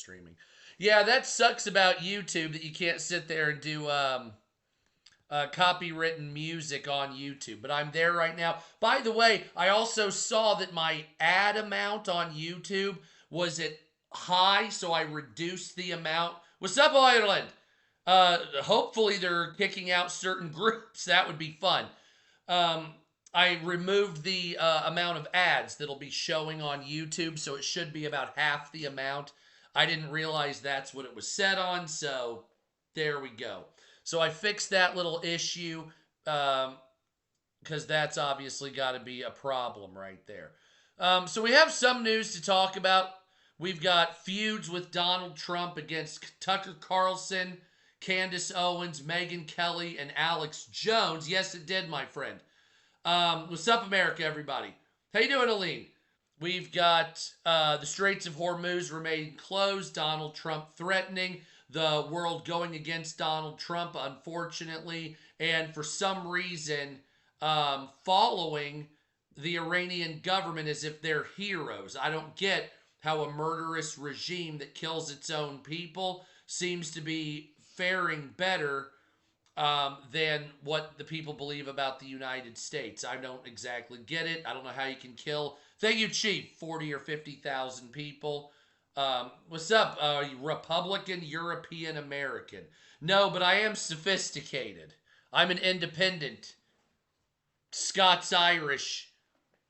streaming. Yeah, that sucks about YouTube that you can't sit there and do copywritten music on YouTube. But I'm there right now. By the way, I also saw that my ad amount on YouTube was at high, so I reduced the amount. What's up, Ireland? Hopefully they're kicking out certain groups. That would be fun. Um, I removed the amount of ads that'll be showing on YouTube, so it should be about half the amount. I didn't realize that's what it was set on, so there we go. So I fixed that little issue because that's obviously got to be a problem right there. So we have some news to talk about. We've got feuds with Donald Trump against Tucker Carlson, Candace Owens, Megyn Kelly, and Alex Jones. Yes, it did, my friend. What's up, America, everybody? How you doing, Aline? We've got the Straits of Hormuz remain closed. Donald Trump threatening the world going against Donald Trump, unfortunately, and for some reason following the Iranian government as if they're heroes. I don't get how a murderous regime that kills its own people seems to be faring better than what the people believe about the United States. I don't exactly get it. I don't know how you can kill. Thank you, Chief. 40 or 50,000 people. What's up? Republican, European, American. No, but I am sophisticated. I'm an independent, Scots-Irish,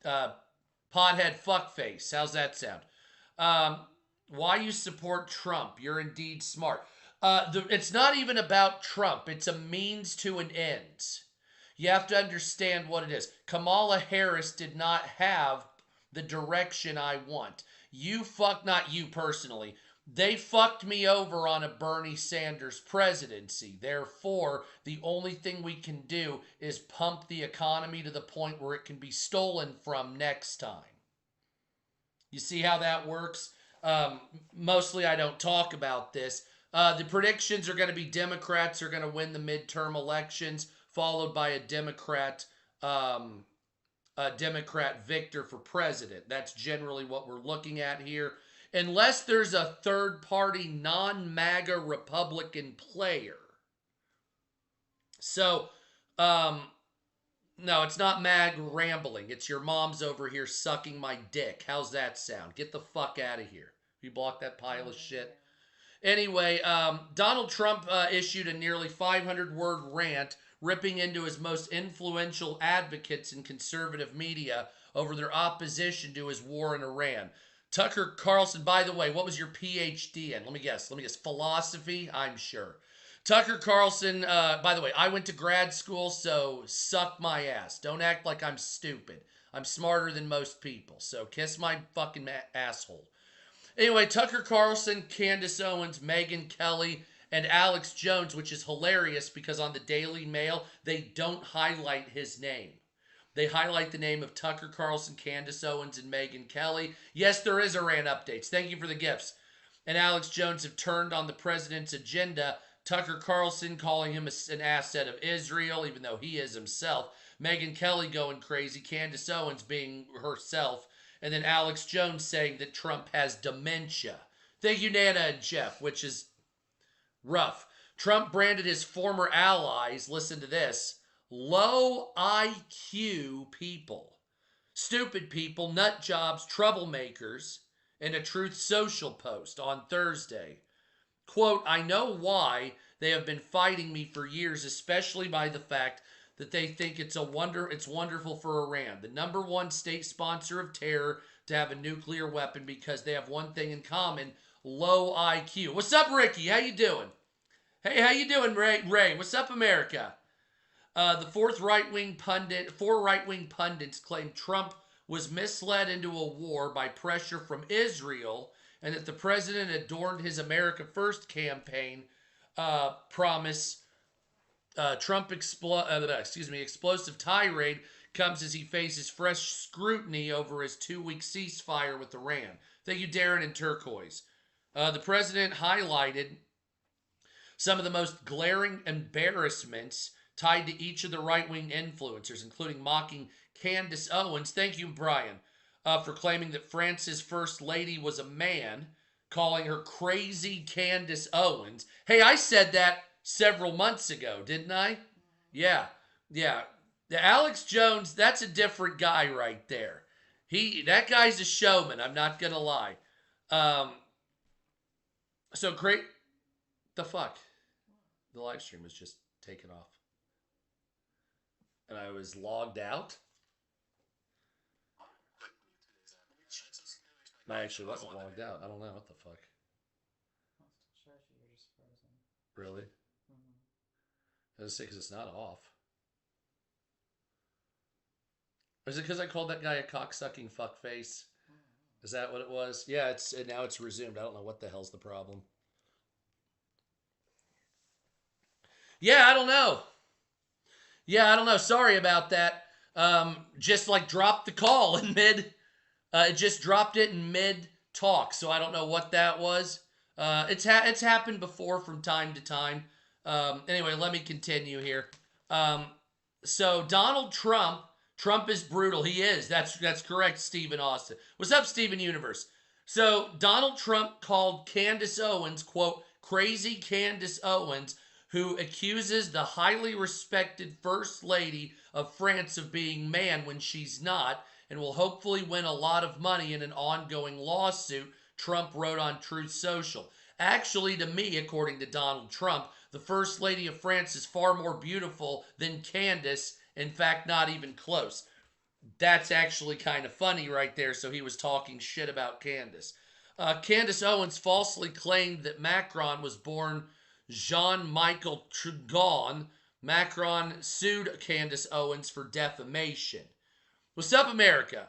pothead fuckface. How's that sound? Why you support Trump? You're indeed smart. It's not even about Trump. It's a means to an end. You have to understand what it is. Kamala Harris did not have the direction I want. Not you personally. They fucked me over on a Bernie Sanders presidency. Therefore, the only thing we can do is pump the economy to the point where it can be stolen from next time. You see how that works? Mostly I don't talk about this. The predictions are going to be Democrats are going to win the midterm elections, followed by a Democrat victor for president. That's generally what we're looking at here. Unless there's a third-party non-MAGA Republican player. So, no, it's not MAG rambling. It's your mom's over here sucking my dick. How's that sound? Get the fuck out of here. You block that pile of shit. Anyway, Donald Trump issued a nearly 500-word rant ripping into his most influential advocates in conservative media over their opposition to his war in Iran. Tucker Carlson, by the way, what was your PhD in? Let me guess. Philosophy? I'm sure. Tucker Carlson, by the way, I went to grad school, so suck my ass. Don't act like I'm stupid. I'm smarter than most people, so kiss my fucking asshole. Anyway, Tucker Carlson, Candace Owens, Megyn Kelly, and Alex Jones, which is hilarious because on the Daily Mail, they don't highlight his name. They highlight the name of Tucker Carlson, Candace Owens, and Megyn Kelly. Yes, there is Iran updates. Thank you for the gifts. And Alex Jones have turned on the president's agenda. Tucker Carlson calling him an asset of Israel, even though he is himself. Megyn Kelly going crazy. Candace Owens being herself. And then Alex Jones saying that Trump has dementia. Thank you, Nana and Jeff, which is rough. Trump branded his former allies, listen to this, low IQ people, stupid people, nut jobs, troublemakers, in a Truth Social post on Thursday. Quote, I know why they have been fighting me for years, especially by the fact that they think it's wonderful for Iran, the number one state sponsor of terror, to have a nuclear weapon because they have one thing in common, low IQ. What's up, Ricky? How you doing? Hey, how you doing, Ray? What's up, America? The four right-wing pundits claim Trump was misled into a war by pressure from Israel and that the president adorned his America First campaign promise. Explosive tirade comes as he faces fresh scrutiny over his 2-week ceasefire with Iran. Thank you, Darren and Turquoise. The president highlighted some of the most glaring embarrassments tied to each of the right-wing influencers, including mocking Candace Owens, thank you, Brian, for claiming that France's first lady was a man, calling her crazy Candace Owens. Hey, I said that several months ago, didn't I? Yeah, yeah. The Alex Jones, that's a different guy right there. That guy's a showman. I'm not gonna lie. Um, so great. The fuck. The live stream was just taken off, and I was logged out. I actually wasn't logged out. I don't know what the fuck. Really? I was say because it's not off. Is it because I called that guy a cocksucking fuckface? Is that what it was? Yeah, now it's resumed. I don't know what the hell's the problem. Yeah, I don't know. Yeah, I don't know. Sorry about that. Just like dropped the call in mid. It just dropped it in mid talk, so I don't know what that was. It's happened before from time to time. Anyway, let me continue here. So Donald Trump is brutal. He is. That's correct, Stephen Austin. What's up, Steven Universe? So Donald Trump called Candace Owens, quote, crazy Candace Owens, who accuses the highly respected First Lady of France of being man when she's not, and will hopefully win a lot of money in an ongoing lawsuit, Trump wrote on Truth Social. Actually, to me, according to Donald Trump, the First Lady of France is far more beautiful than Candace. In fact, not even close. That's actually kind of funny right there. So he was talking shit about Candace. Candace Owens falsely claimed that Macron was born Jean-Michel Trigon. Macron sued Candace Owens for defamation. What's up, America?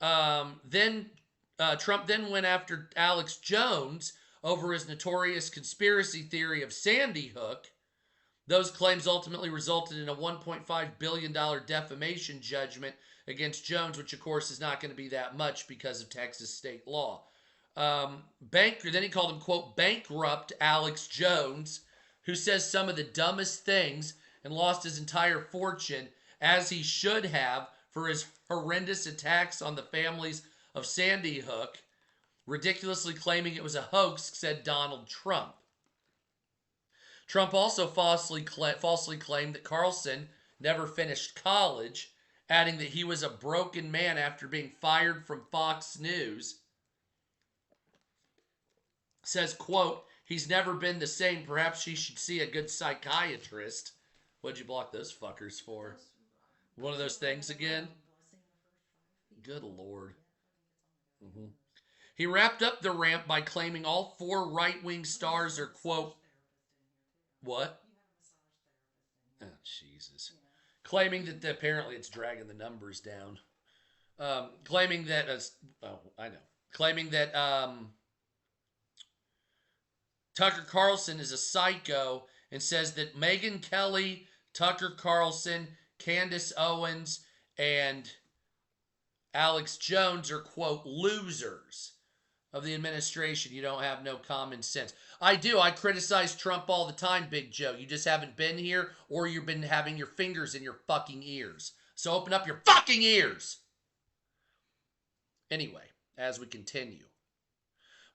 Trump then went after Alex Jones over his notorious conspiracy theory of Sandy Hook. Those claims ultimately resulted in a $1.5 billion defamation judgment against Jones, which of course is not going to be that much because of Texas state law. Then he called him, quote, bankrupt Alex Jones, who says some of the dumbest things and lost his entire fortune, as he should have, for his horrendous attacks on the families of Sandy Hook, ridiculously claiming it was a hoax, said Donald Trump. Trump also falsely claimed that Carlson never finished college, adding that he was a broken man after being fired from Fox News. Says, quote, he's never been the same. Perhaps he should see a good psychiatrist. What'd you block those fuckers for? One of those things again? Good Lord. Mm-hmm. He wrapped up the rant by claiming all four right-wing stars are, quote, what? Oh, Jesus. Claiming that apparently it's dragging the numbers down. Claiming that, Claiming that Tucker Carlson is a psycho and says that Megyn Kelly, Tucker Carlson, Candace Owens, and Alex Jones are, quote, losers of the administration. You don't have no common sense. I do. I criticize Trump all the time, Big Joe. You just haven't been here, or you've been having your fingers in your fucking ears. So open up your fucking ears. Anyway, as we continue.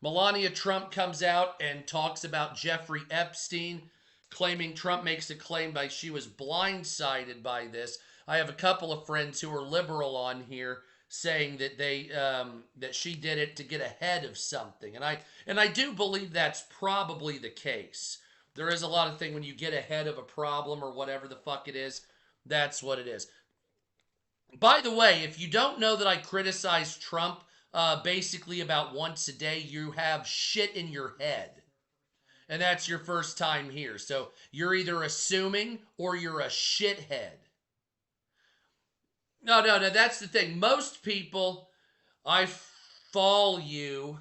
Melania Trump comes out and talks about Jeffrey Epstein, claiming Trump makes a claim like she was blindsided by this. I have a couple of friends who are liberal on here saying that that she did it to get ahead of something, and I do believe that's probably the case. There is a lot of thing when you get ahead of a problem or whatever the fuck it is, that's what it is. By the way, if you don't know that I criticize Trump basically about once a day, you have shit in your head. And that's your first time here. So you're either assuming or you're a shithead. No, that's the thing. Most people, I follow you.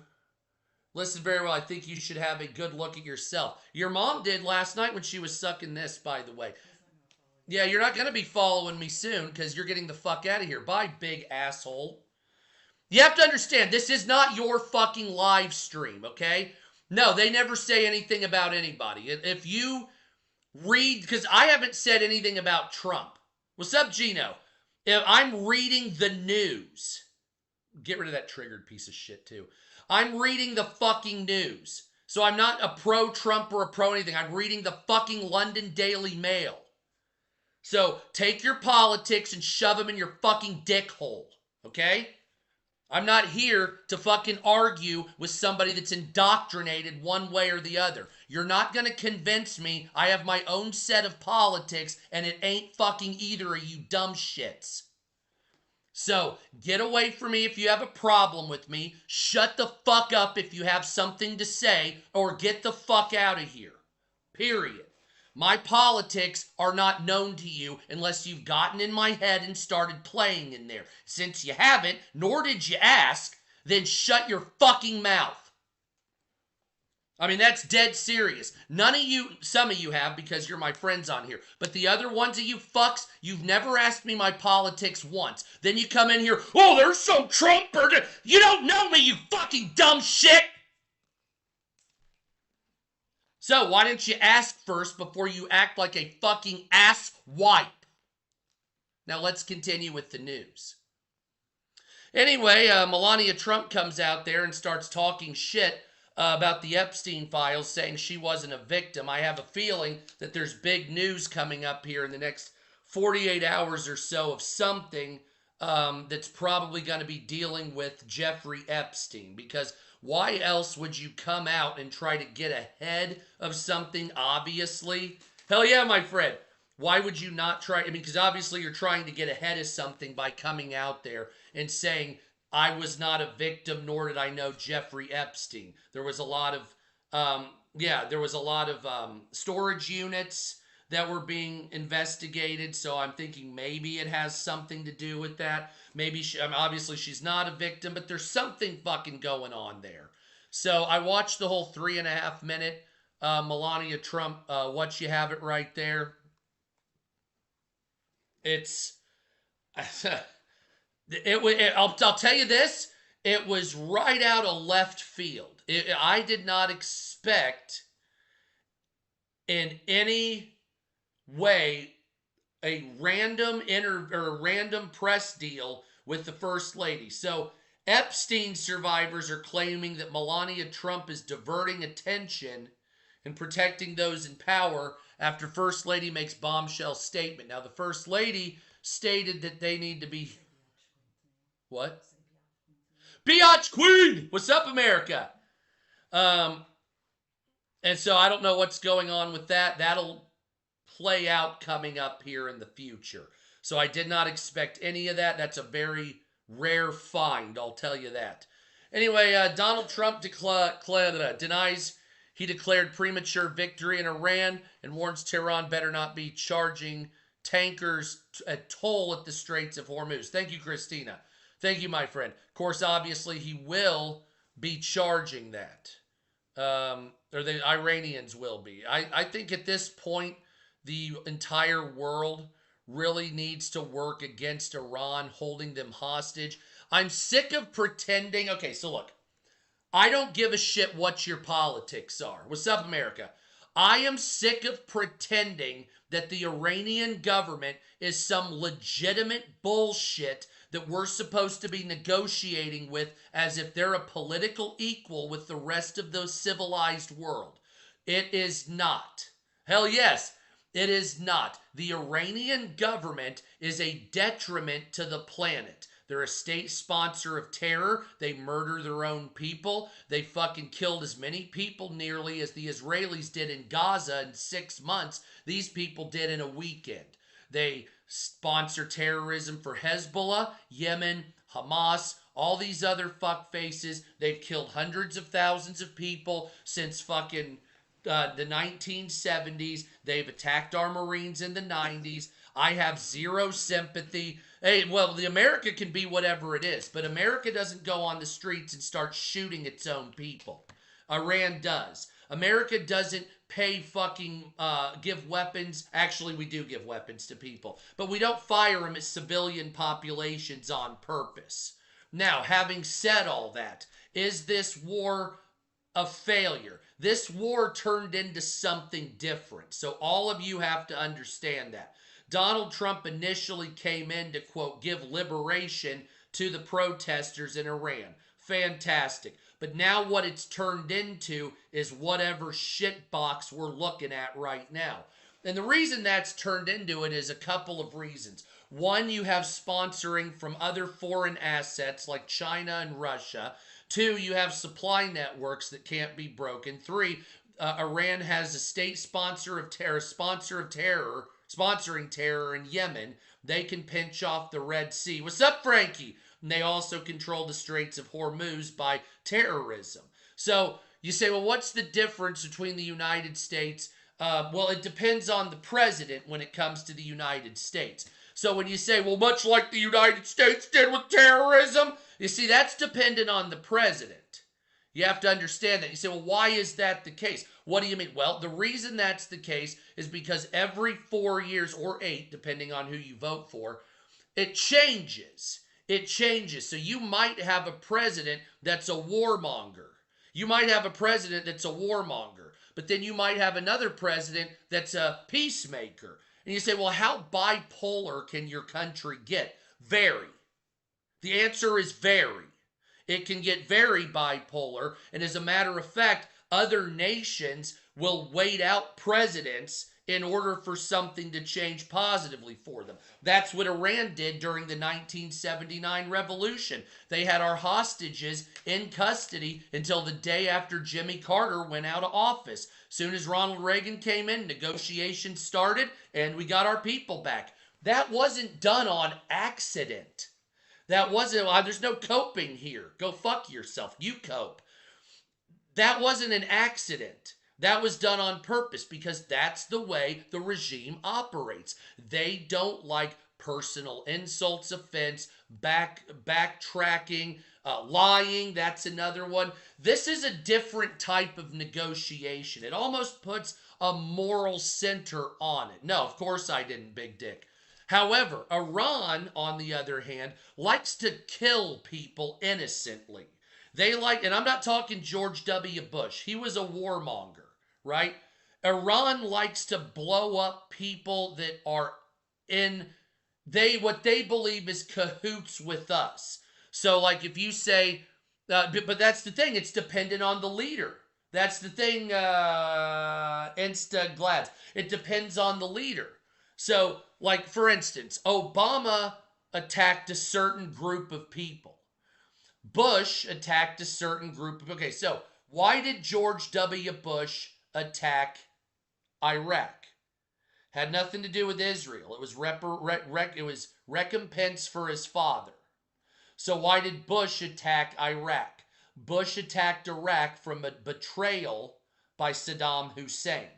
Listen very well. I think you should have a good look at yourself. Your mom did last night when she was sucking this, by the way. Yeah, you're not going to be following me soon because you're getting the fuck out of here. Bye, big asshole. You have to understand, this is not your fucking live stream, okay? No, they never say anything about anybody. If you read, because I haven't said anything about Trump. What's up, Gino? If I'm reading the news, get rid of that triggered piece of shit, too. I'm reading the fucking news. So I'm not a pro-Trump or a pro-anything. I'm reading the fucking London Daily Mail. So take your politics and shove them in your fucking dick hole. Okay? I'm not here to fucking argue with somebody that's indoctrinated one way or the other. You're not going to convince me I have my own set of politics and it ain't fucking either of you dumb shits. So, get away from me if you have a problem with me. Shut the fuck up if you have something to say, or get the fuck out of here. Period. My politics are not known to you unless you've gotten in my head and started playing in there. Since you haven't, nor did you ask, then shut your fucking mouth. I mean, that's dead serious. None of you, some of you have because you're my friends on here. But the other ones of you fucks, you've never asked me my politics once. Then you come in here, oh, there's some Trump or... You don't know me, you fucking dumb shit! So, why didn't you ask first before you act like a fucking ass wipe? Now, let's continue with the news. Anyway, Melania Trump comes out there and starts talking shit about the Epstein files, saying she wasn't a victim. I have a feeling that there's big news coming up here in the next 48 hours or so of something that's probably going to be dealing with Jeffrey Epstein. Because why else would you come out and try to get ahead of something, obviously? Hell yeah, my friend. Why would you not try? I mean, because obviously you're trying to get ahead of something by coming out there and saying, I was not a victim, nor did I know Jeffrey Epstein. There was a lot of, storage units that were being investigated. So I'm thinking maybe it has something to do with that. Maybe obviously she's not a victim, but there's something fucking going on there. So I watched the whole 3.5 minute Melania Trump. What you have it right there. It's. I'll tell you this, it was right out of left field. I did not expect in any way a random random press deal with the First Lady. So Epstein survivors are claiming that Melania Trump is diverting attention and protecting those in power after First Lady makes bombshell statement. Now the First Lady stated that they need to be... What? Biatch Queen! What's up, America? And so I don't know what's going on with that. That'll play out coming up here in the future. So I did not expect any of that. That's a very rare find, I'll tell you that. Anyway, Donald Trump denies he declared premature victory in Iran and warns Tehran better not be charging tankers a toll at the Straits of Hormuz. Thank you, Christina. Thank you, my friend. Of course, obviously, he will be charging that. Or the Iranians will be. I think at this point, the entire world really needs to work against Iran, holding them hostage. I'm sick of pretending. Okay, so look. I don't give a shit what your politics are. What's up, America? I am sick of pretending that the Iranian government is some legitimate bullshit that we're supposed to be negotiating with as if they're a political equal with the rest of the civilized world. It is not. Hell yes, it is not. The Iranian government is a detriment to the planet. They're a state sponsor of terror. They murder their own people. They fucking killed as many people nearly as the Israelis did in Gaza in 6 months. These people did in a weekend. They sponsor terrorism for Hezbollah, Yemen, Hamas, all these other fuckfaces. They've killed hundreds of thousands of people since fucking the 1970s. They've attacked our Marines in the 90s. I have zero sympathy. Hey, well, the America can be whatever it is, but America doesn't go on the streets and start shooting its own people. Iran does. America doesn't pay fucking, give weapons. Actually, we do give weapons to people, but we don't fire them at civilian populations on purpose. Now, having said all that, is this war a failure? This war turned into something different. So all of you have to understand that. Donald Trump initially came in to, quote, give liberation to the protesters in Iran. Fantastic. But now what it's turned into is whatever shitbox we're looking at right now. And the reason that's turned into it is a couple of reasons. One, you have sponsoring from other foreign assets like China and Russia. Two, you have supply networks that can't be broken. Three, Iran has a state sponsor of terror, sponsoring terror in Yemen. They can pinch off the Red Sea. What's up, Frankie? And they also control the Straits of Hormuz by terrorism. So you say, well, what's the difference between the United States? Well, it depends on the president when it comes to the United States. So when you say, well, much like the United States did with terrorism, you see, that's dependent on the president. You have to understand that. You say, well, why is that the case? What do you mean? Well, the reason that's the case is because every 4 years or 8, depending on who you vote for, it changes. It changes. So you might have a president that's a warmonger. You might have a president that's a warmonger. But then you might have another president that's a peacemaker. And you say, well, how bipolar can your country get? Very. The answer is very. It can get very bipolar. And as a matter of fact, other nations will wait out presidents in order for something to change positively for them. That's what Iran did during the 1979 revolution. They had our hostages in custody until the day after Jimmy Carter went out of office. Soon as Ronald Reagan came in, negotiations started, and we got our people back. That wasn't done on accident. That wasn't, there's no coping here. Go fuck yourself. You cope. That wasn't an accident. That was done on purpose because that's the way the regime operates. They don't like personal insults, offense, backtracking, lying. That's another one. This is a different type of negotiation. It almost puts a moral center on it. No, of course I didn't, Big Dick. However, Iran, on the other hand, likes to kill people innocently. They like, and I'm not talking George W. Bush. He was a warmonger, right? Iran likes to blow up people that are in what they believe is cahoots with us. So like if you say, but that's the thing, it's dependent on the leader. That's the thing, Glad. It depends on the leader. So like for instance, Obama attacked a certain group of people. Bush attacked a certain group of, okay, so why did George W. Bush attack Iraq? Had nothing to do with Israel. It was recompense for his father. So why did Bush attack Iraq? Bush attacked Iraq from a betrayal by Saddam Hussein.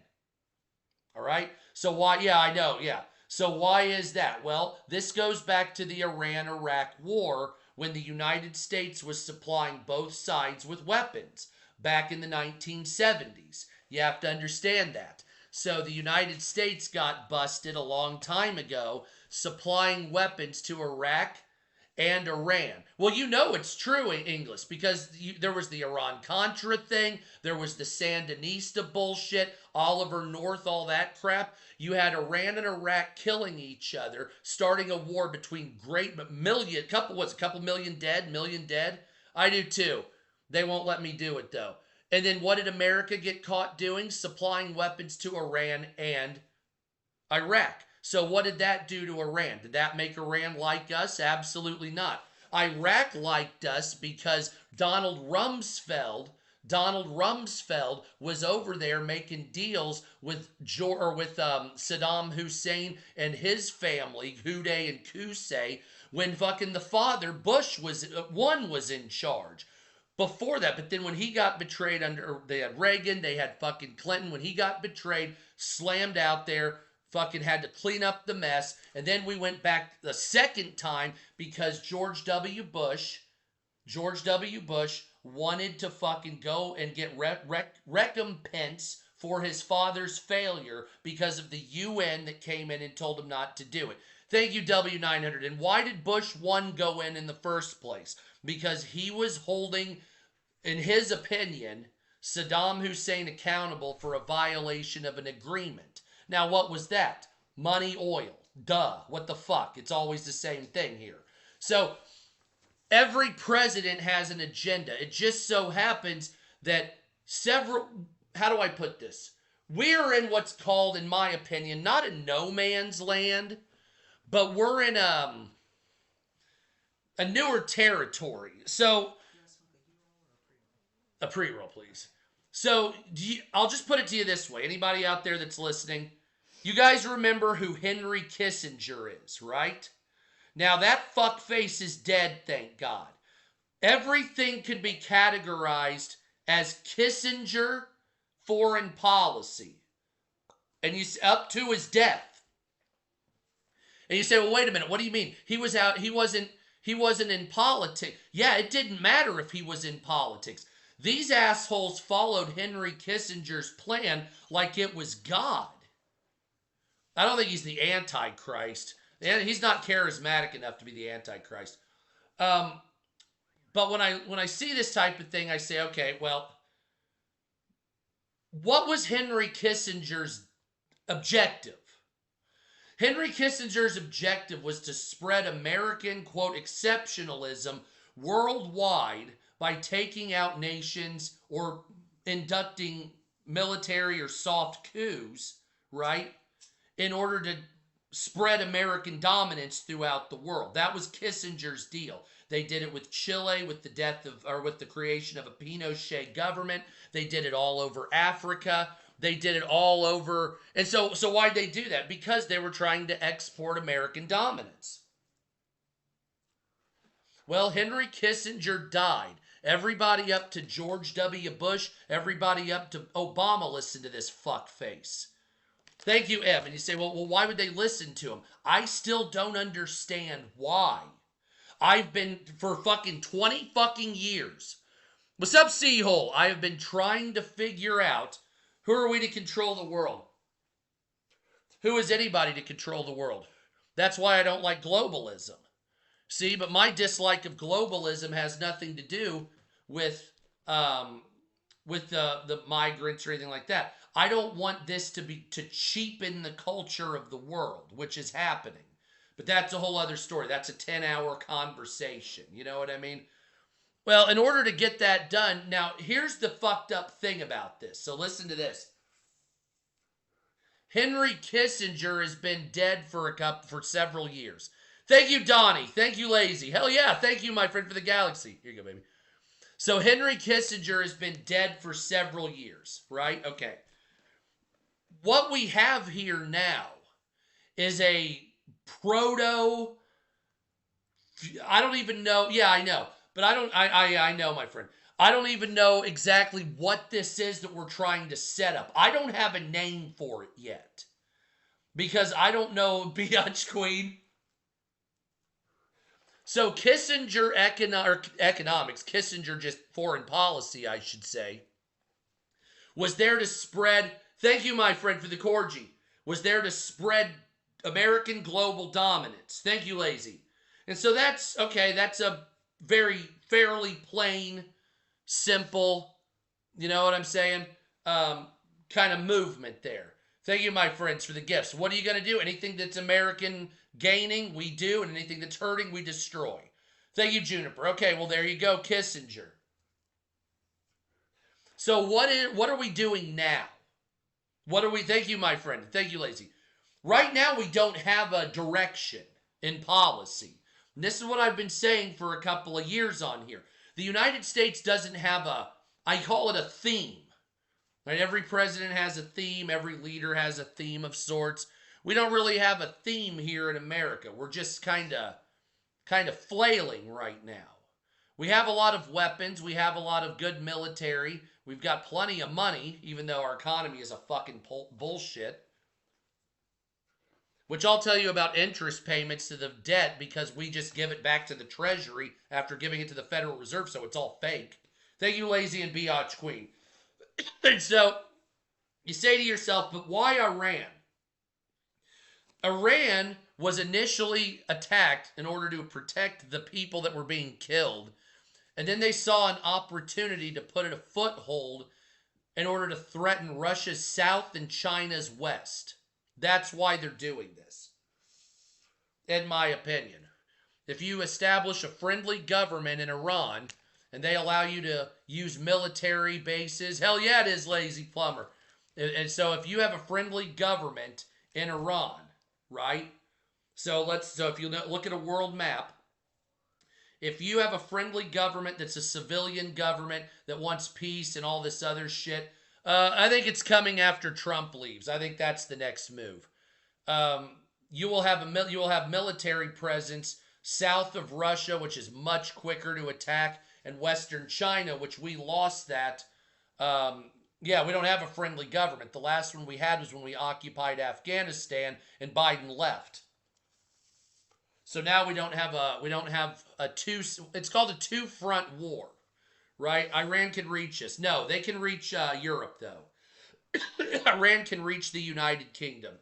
All right? So why, yeah, I know, yeah. So why is that? Well, this goes back to the Iran-Iraq war when the United States was supplying both sides with weapons back in the 1970s. You have to understand that. So the United States got busted a long time ago supplying weapons to Iraq and Iran. Well, you know it's true in English because there was the Iran-Contra thing. There was the Sandinista bullshit, Oliver North, all that crap. You had Iran and Iraq killing each other, starting a war between couple million dead? I do too. They won't let me do it though. And then what did America get caught doing? Supplying weapons to Iran and Iraq. So what did that do to Iran? Did that make Iran like us? Absolutely not. Iraq liked us because Donald Rumsfeld was over there making deals with Saddam Hussein and his family, Houday and Qusay, when fucking the father, Bush, was in charge. Before that, but then when he got betrayed they had Reagan, they had fucking Clinton. When he got betrayed, slammed out there, fucking had to clean up the mess. And then we went back the second time because George W. Bush wanted to fucking go and get recompense for his father's failure because of the UN that came in and told him not to do it. Thank you, W900. And why did Bush 1 go in the first place? Because he was holding, in his opinion, Saddam Hussein accountable for a violation of an agreement. Now, what was that? Money, oil. Duh. What the fuck? It's always the same thing here. So, every president has an agenda. It just so happens that several, how do I put this? We're in what's called, in my opinion, not a no man's land, but we're in a newer territory. So, a pre-roll, please. So, I'll just put it to you this way. Anybody out there that's listening, you guys remember who Henry Kissinger is, right? Now, that fuckface is dead, thank God. Everything can be categorized as Kissinger foreign policy. And you up to his death. And you say, well, wait a minute, what do you mean? He wasn't in politics. Yeah, it didn't matter if he was in politics. These assholes followed Henry Kissinger's plan like it was God. I don't think he's the Antichrist. He's not charismatic enough to be the Antichrist. But when I see this type of thing, I say, okay, well, what was Henry Kissinger's objective? Henry Kissinger's objective was to spread American, quote, exceptionalism worldwide by taking out nations or inducting military or soft coups, right, in order to spread American dominance throughout the world. That was Kissinger's deal. They did it with Chile, with the creation of a Pinochet government. They did it all over Africa. They did it all over. And so why'd they do that? Because they were trying to export American dominance. Well, Henry Kissinger died. Everybody up to George W. Bush, everybody up to Obama listened to this fuckface. Thank you, Ev. And you say, well, why would they listen to him? I still don't understand why. I've been, for fucking 20 fucking years. What's up, Seahole? I have been trying to figure out, who are we to control the world? Who is anybody to control the world? That's why I don't like globalism. See, but my dislike of globalism has nothing to do with the migrants or anything like that. I don't want this to cheapen the culture of the world, which is happening. But that's a whole other story. That's a 10-hour conversation. You know what I mean? Well, in order to get that done, now here's the fucked up thing about this. So listen to this. Henry Kissinger has been dead for several years. Thank you, Donnie. Thank you, Lazy. Hell yeah. Thank you, my friend, for the galaxy. Here you go, baby. So Henry Kissinger has been dead for several years, right? Okay. What we have here now is a proto, I don't even know. Yeah, I know. But I know, my friend. I don't even know exactly what this is that we're trying to set up. I don't have a name for it yet. Because I don't know, Biatch Queen. So Kissinger economics, Kissinger just foreign policy, I should say, was there to spread, thank you, my friend, for the Corgi, was there to spread American global dominance. Thank you, Lazy. And so that's, okay, that's a fairly plain, simple, you know what I'm saying, kind of movement there. Thank you, my friends, for the gifts. What are you going to do? Anything that's American gaining, we do, and anything that's hurting, we destroy. Thank you, Juniper. Okay, well, there you go, Kissinger. So what are we doing now? Thank you, my friend. Thank you, Lazy. Right now, we don't have a direction in policy. And this is what I've been saying for a couple of years on here. The United States doesn't have I call it a theme. Right? Every president has a theme. Every leader has a theme of sorts. We don't really have a theme here in America. We're just kind of flailing right now. We have a lot of weapons. We have a lot of good military. We've got plenty of money, even though our economy is a fucking bullshit. Which I'll tell you about interest payments to the debt because we just give it back to the Treasury after giving it to the Federal Reserve, so it's all fake. Thank you, Lazy and Biatch Queen. And so, you say to yourself, but why Iran? Iran was initially attacked in order to protect the people that were being killed. And then they saw an opportunity to put in a foothold in order to threaten Russia's south and China's west. That's why they're doing this, in my opinion. If you establish a friendly government in Iran and they allow you to use military bases, hell yeah, it is, Lazy Plumber. And so if you have a friendly government in Iran, right? So if you look at a world map, if you have a friendly government that's a civilian government that wants peace and all this other shit, I think it's coming after Trump leaves. I think that's the next move. You will have military presence south of Russia, which is much quicker to attack, and Western China, which we lost that. Yeah, we don't have a friendly government. The last one we had was when we occupied Afghanistan and Biden left. So now we don't have a two. It's called a two-front war, right? Iran can reach us. No, they can reach Europe though. Iran can reach the United Kingdom.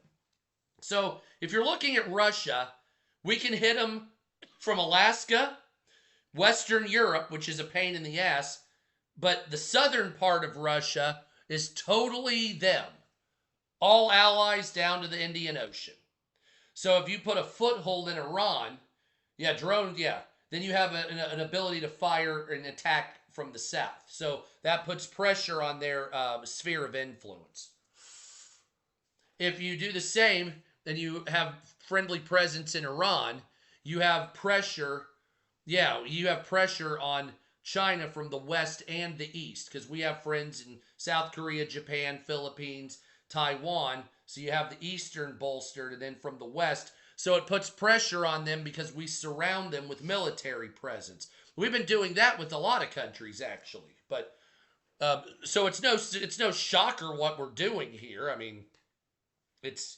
So if you're looking at Russia, we can hit them from Alaska, Western Europe, which is a pain in the ass, but the southern part of Russia is totally them. All allies down to the Indian Ocean. So if you put a foothold in Iran, then you have an ability to fire and attack from the south. So that puts pressure on their sphere of influence. If you do the same, then you have friendly presence in Iran, you have pressure, you have pressure on China from the west and the east, because we have friends in South Korea, Japan, Philippines, Taiwan. So you have the eastern bolstered, and then from the west. So it puts pressure on them because we surround them with military presence. We've been doing that with a lot of countries, actually. But so it's no shocker what we're doing here. I mean, it's,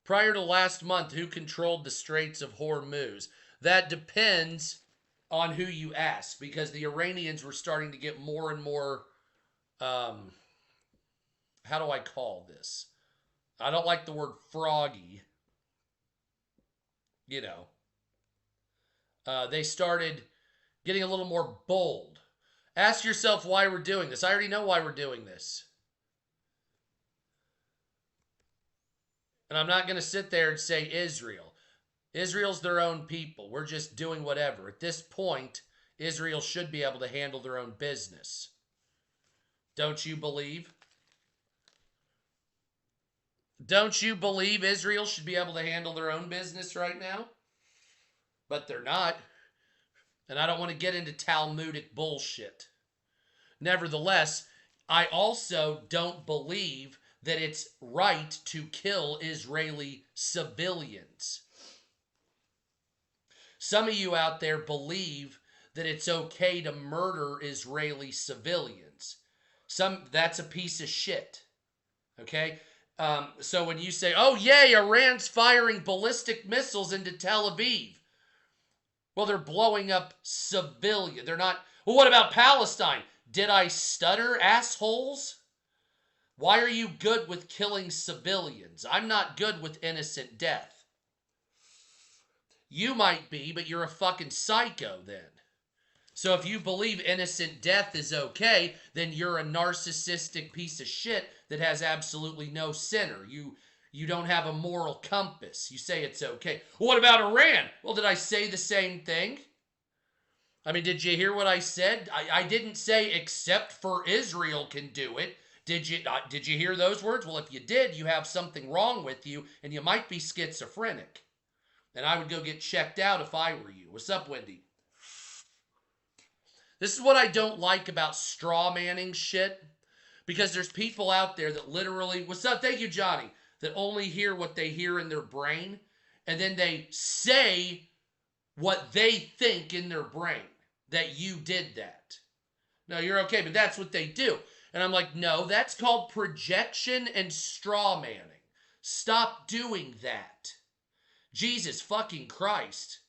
prior to last month, who controlled the Straits of Hormuz? That depends on who you ask, because the Iranians were starting to get more and more, how do I call this? I don't like the word froggy. They started getting a little more bold. Ask yourself why we're doing this. I already know why we're doing this. And I'm not going to sit there and say Israel. Israel's their own people. We're just doing whatever. At this point, Israel should be able to handle their own business. Don't you believe? Don't you believe Israel should be able to handle their own business right now? But they're not. And I don't want to get into Talmudic bullshit. Nevertheless, I also don't believe that it's right to kill Israeli civilians. Some of you out there believe that it's okay to murder Israeli civilians. That's a piece of shit. Okay? So when you say, oh yay, Iran's firing ballistic missiles into Tel Aviv. Well, they're blowing up civilians. They're not, well, what about Palestine? Did I stutter, assholes? Why are you good with killing civilians? I'm not good with innocent death. You might be, but you're a fucking psycho then. So if you believe innocent death is okay, then you're a narcissistic piece of shit that has absolutely no sinner. You don't have a moral compass. You say it's okay. What about Iran? Well, did I say the same thing? I mean, did you hear what I said? I didn't say except for Israel can do it. Did you hear those words? Well, if you did, you have something wrong with you, and you might be schizophrenic. And I would go get checked out if I were you. What's up, Wendy? This is what I don't like about straw manning shit. Because there's people out there that literally, what's up? Thank you, Johnny. That only hear what they hear in their brain. And then they say what they think in their brain. That you did that. No, you're okay, but that's what they do. And I'm like, no, that's called projection and straw manning. Stop doing that. Jesus fucking Christ.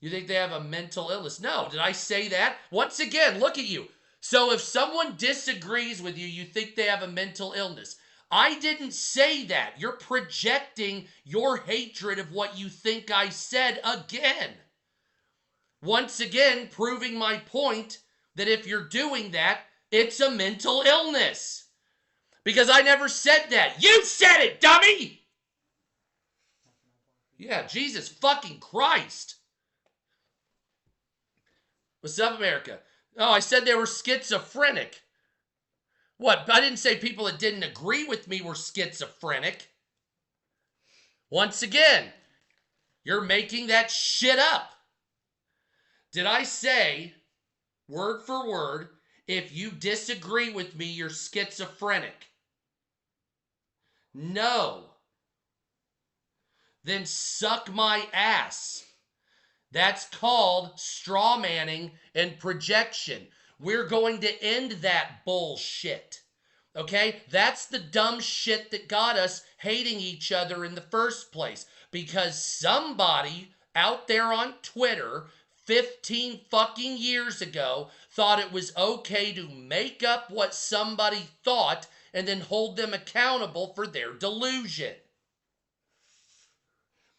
You think they have a mental illness? No, did I say that? Once again, look at you. So if someone disagrees with you, you think they have a mental illness. I didn't say that. You're projecting your hatred of what you think I said again. Once again, proving my point that if you're doing that, it's a mental illness. Because I never said that. You said it, dummy! Yeah, Jesus fucking Christ. What's up, America? Oh, I said they were schizophrenic. What? I didn't say people that didn't agree with me were schizophrenic. Once again, you're making that shit up. Did I say, word for word, if you disagree with me, you're schizophrenic? No. Then suck my ass. That's called straw manning and projection. We're going to end that bullshit. Okay? That's the dumb shit that got us hating each other in the first place. Because somebody out there on Twitter 15 fucking years ago thought it was okay to make up what somebody thought and then hold them accountable for their delusion.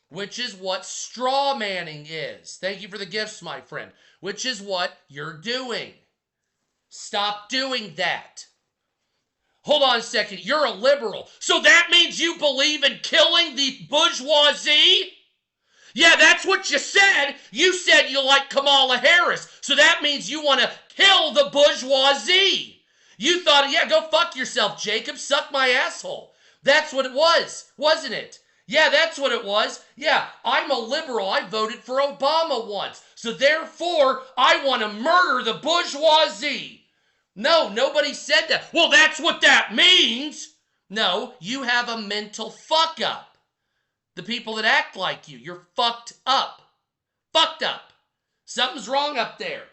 Which is what straw manning is. Thank you for the gifts, my friend. Which is what you're doing. Stop doing that. Hold on a second. You're a liberal. So that means you believe in killing the bourgeoisie? Yeah, that's what you said. You said you like Kamala Harris. So that means you want to kill the bourgeoisie. You thought, yeah, go fuck yourself, Jacob. Suck my asshole. That's what it was, wasn't it? Yeah, that's what it was. Yeah, I'm a liberal. I voted for Obama once. So therefore, I want to murder the bourgeoisie. No, nobody said that. Well, that's what that means. No, you have a mental fuck up. The people that act like you're fucked up. Fucked up. Something's wrong up there.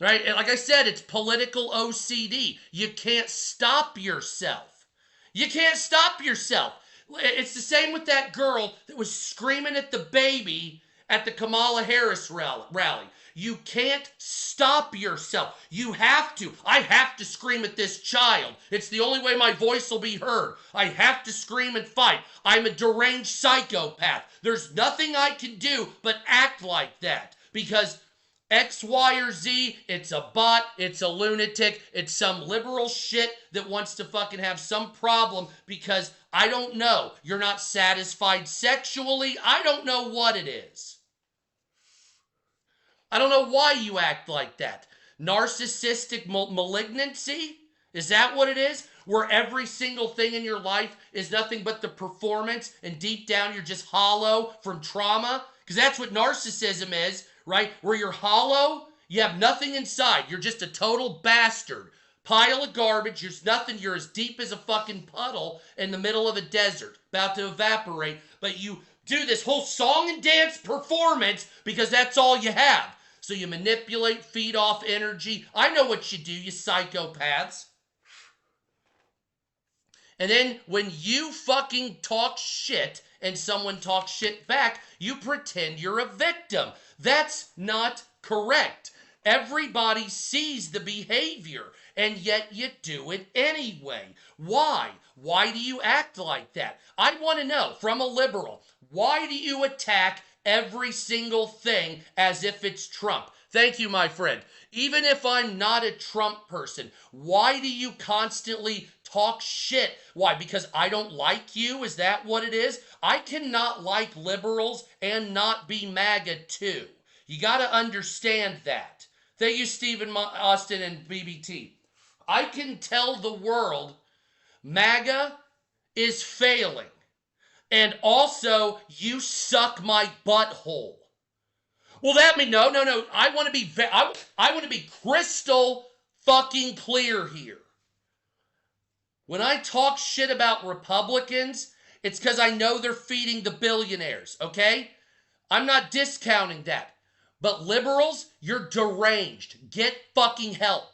Right? And like I said, it's political OCD. You can't stop yourself. You can't stop yourself. It's the same with that girl that was screaming at the baby at the Kamala Harris rally. You can't stop yourself. You have to. I have to scream at this child. It's the only way my voice will be heard. I have to scream and fight. I'm a deranged psychopath. There's nothing I can do but act like that because X, Y, or Z, it's a bot, it's a lunatic, it's some liberal shit that wants to fucking have some problem because I don't know. You're not satisfied sexually. I don't know what it is. I don't know why you act like that. Narcissistic malignancy? Is that what it is? Where every single thing in your life is nothing but the performance and deep down you're just hollow from trauma? Because that's what narcissism is. Right? Where you're hollow, you have nothing inside. You're just a total bastard. Pile of garbage. There's nothing. You're as deep as a fucking puddle in the middle of a desert, about to evaporate. But you do this whole song and dance performance because that's all you have. So you manipulate, feed off energy. I know what you do, you psychopaths. And then when you fucking talk shit and someone talks shit back, you pretend you're a victim. That's not correct. Everybody sees the behavior, and yet you do it anyway. Why? Why do you act like that? I want to know from a liberal, why do you attack every single thing as if it's Trump? Thank you, my friend. Even if I'm not a Trump person, why do you constantly talk shit? Why? Because I don't like you? Is that what it is? I cannot like liberals and not be MAGA too. You got to understand that. Thank you, Stephen Austin and BBT. I can tell the world MAGA is failing. And also, you suck my butthole. Well, that means no. I want to be crystal fucking clear here. When I talk shit about Republicans, it's because I know they're feeding the billionaires, okay? I'm not discounting that. But liberals, you're deranged. Get fucking help.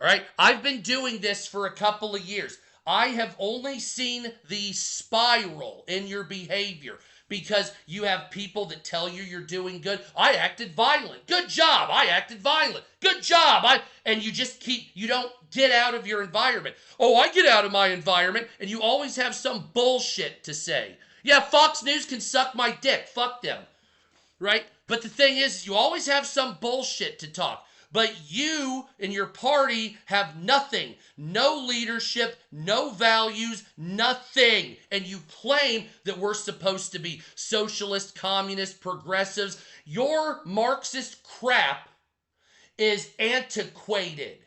All right? I've been doing this for a couple of years. I have only seen the spiral in your behavior because you have people that tell you you're doing good. I acted violent. Good job. I acted violent. Good job. And you don't get out of your environment. Oh, I get out of my environment, and you always have some bullshit to say. Yeah, Fox News can suck my dick. Fuck them. Right? But the thing is, you always have some bullshit to talk. But you and your party have nothing. No leadership, no values, nothing. And you claim that we're supposed to be socialist, communist, progressives. Your Marxist crap is antiquated.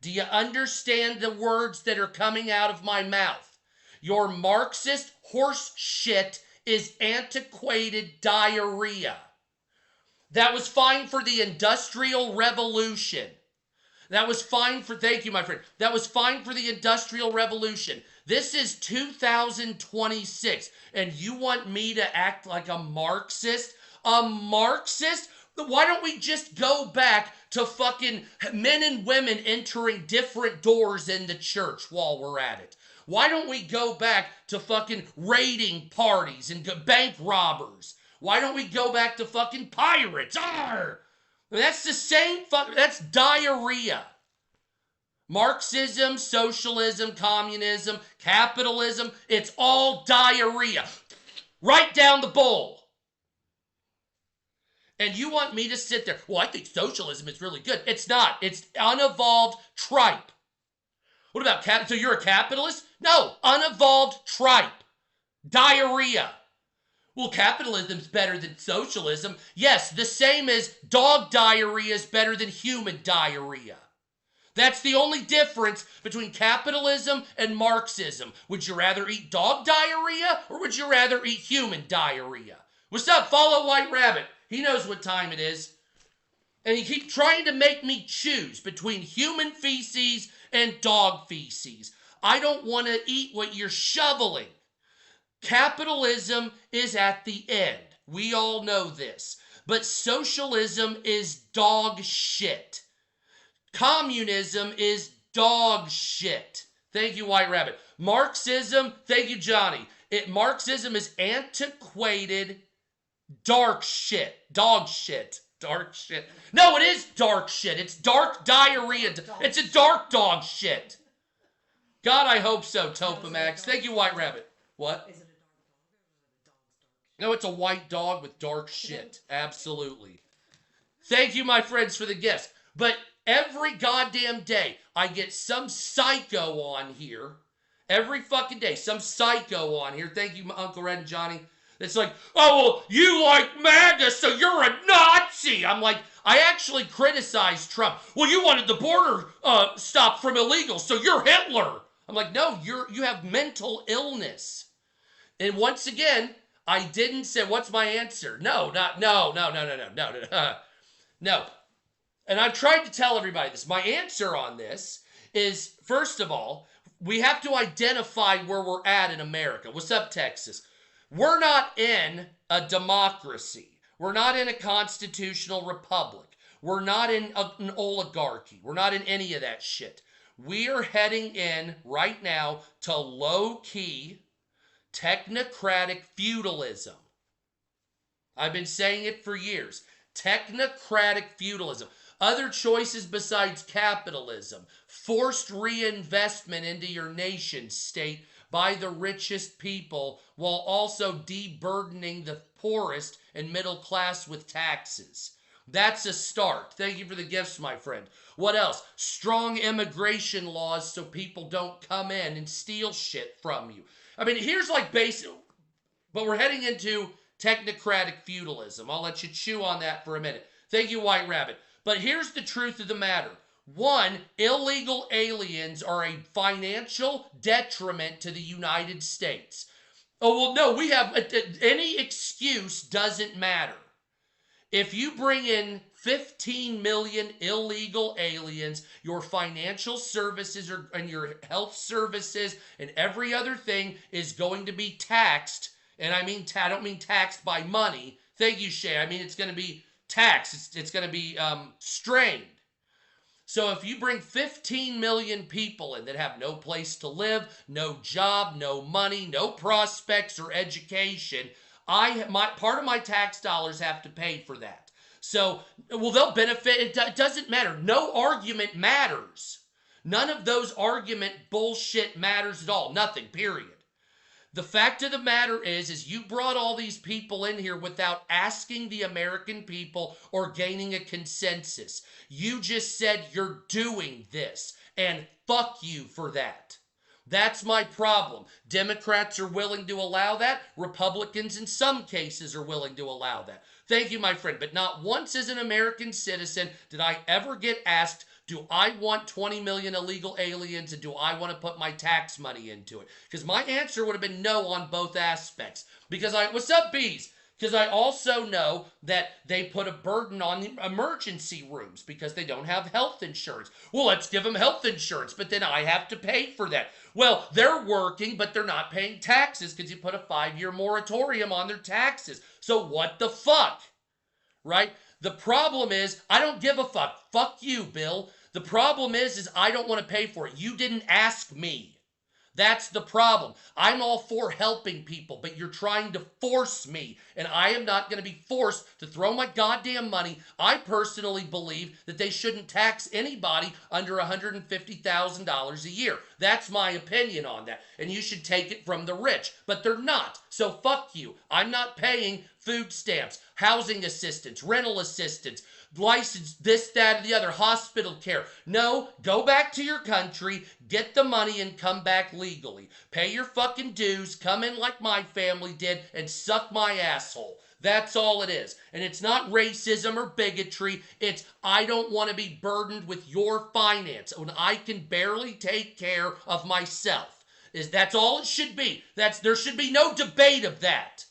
Do you understand the words that are coming out of my mouth? Your Marxist horse shit is antiquated diarrhea. That was fine for the Industrial Revolution. That was fine for, thank you, my friend. That was fine for the Industrial Revolution. This is 2026, and you want me to act like a Marxist? A Marxist? Why don't we just go back to fucking men and women entering different doors in the church while we're at it? Why don't we go back to fucking raiding parties and bank robbers? Why don't we go back to fucking pirates? Arr! That's the same that's diarrhea. Marxism, socialism, communism, capitalism, it's all diarrhea. Right down the bowl. And you want me to sit there, well, I think socialism is really good. It's not. It's unevolved tripe. What about, so you're a capitalist? No, unevolved tripe. Diarrhea. Well, capitalism's better than socialism. Yes, the same as dog diarrhea is better than human diarrhea. That's the only difference between capitalism and Marxism. Would you rather eat dog diarrhea or would you rather eat human diarrhea? What's up? Follow White Rabbit. He knows what time it is. And he keeps trying to make me choose between human feces and dog feces. I don't want to eat what you're shoveling. Capitalism is at the end. We all know this. But socialism is dog shit. Communism is dog shit. Thank you, White Rabbit. Marxism, thank you, Johnny. Marxism is antiquated dark shit. Dog shit. Dark shit. No, it is dark shit. It's dark diarrhea. It's a dark dog shit. God, I hope so, Topamax. Thank you, White Rabbit. What? Is it a dark dog or is it a dog's dark? No, it's a white dog with dark shit. Absolutely. Thank you, my friends, for the gifts. But every goddamn day, I get some psycho on here. Every fucking day, some psycho on here. Thank you, Uncle Red and Johnny. It's like, oh, well, you like MAGA, so you're a Nazi. I'm like, I actually criticized Trump. Well, you wanted the border stopped from illegals, so you're Hitler. I'm like, no, you have mental illness. And once again, I didn't say, what's my answer? No. And I've tried to tell everybody this. My answer on this is, first of all, we have to identify where we're at in America. What's up, Texas? We're not in a democracy. We're not in a constitutional republic. We're not in an oligarchy. We're not in any of that shit. We are heading in right now to low-key, technocratic feudalism. I've been saying it for years. Technocratic feudalism. Other choices besides capitalism. Forced reinvestment into your nation state by the richest people while also deburdening the poorest and middle class with taxes. That's a start. Thank you for the gifts, my friend. What else? Strong immigration laws so people don't come in and steal shit from you. I mean, here's like basic, but we're heading into technocratic feudalism. I'll let you chew on that for a minute. Thank you, White Rabbit. But here's the truth of the matter. One, illegal aliens are a financial detriment to the United States. Oh, well, no, we have, any excuse doesn't matter. If you bring in 15 million illegal aliens, your financial services and your health services and every other thing is going to be taxed. And I mean, I don't mean taxed by money. Thank you, Shay. I mean, it's going to be taxed. It's going to be strained. So if you bring 15 million people in that have no place to live, no job, no money, no prospects or education, part of my tax dollars have to pay for that. So, well, they'll benefit. It doesn't matter. No argument matters. None of those argument bullshit matters at all. Nothing, period. The fact of the matter is you brought all these people in here without asking the American people or gaining a consensus. You just said you're doing this, and fuck you for that. That's my problem. Democrats are willing to allow that. Republicans in some cases are willing to allow that. Thank you, my friend. But not once as an American citizen did I ever get asked, do I want 20 million illegal aliens and do I want to put my tax money into it? Because my answer would have been no on both aspects. Because what's up, bees? Because I also know that they put a burden on the emergency rooms because they don't have health insurance. Well, let's give them health insurance, but then I have to pay for that. Well, they're working, but they're not paying taxes because you put a 5-year moratorium on their taxes. So what the fuck? Right? The problem is, I don't give a fuck. Fuck you, Bill. The problem is I don't want to pay for it. You didn't ask me. That's the problem. I'm all for helping people, but you're trying to force me, and I am not going to be forced to throw my goddamn money. I personally believe that they shouldn't tax anybody under $150,000 a year. That's my opinion on that, and you should take it from the rich, but they're not. So fuck you. I'm not paying food stamps, housing assistance, rental assistance, license, this, that, and the other, hospital care. No, go back to your country, get the money, and come back legally. Pay your fucking dues, come in like my family did, and suck my asshole. That's all it is. And it's not racism or bigotry. It's I don't want to be burdened with your finance when I can barely take care of myself. That's all it should be. There should be no debate of that.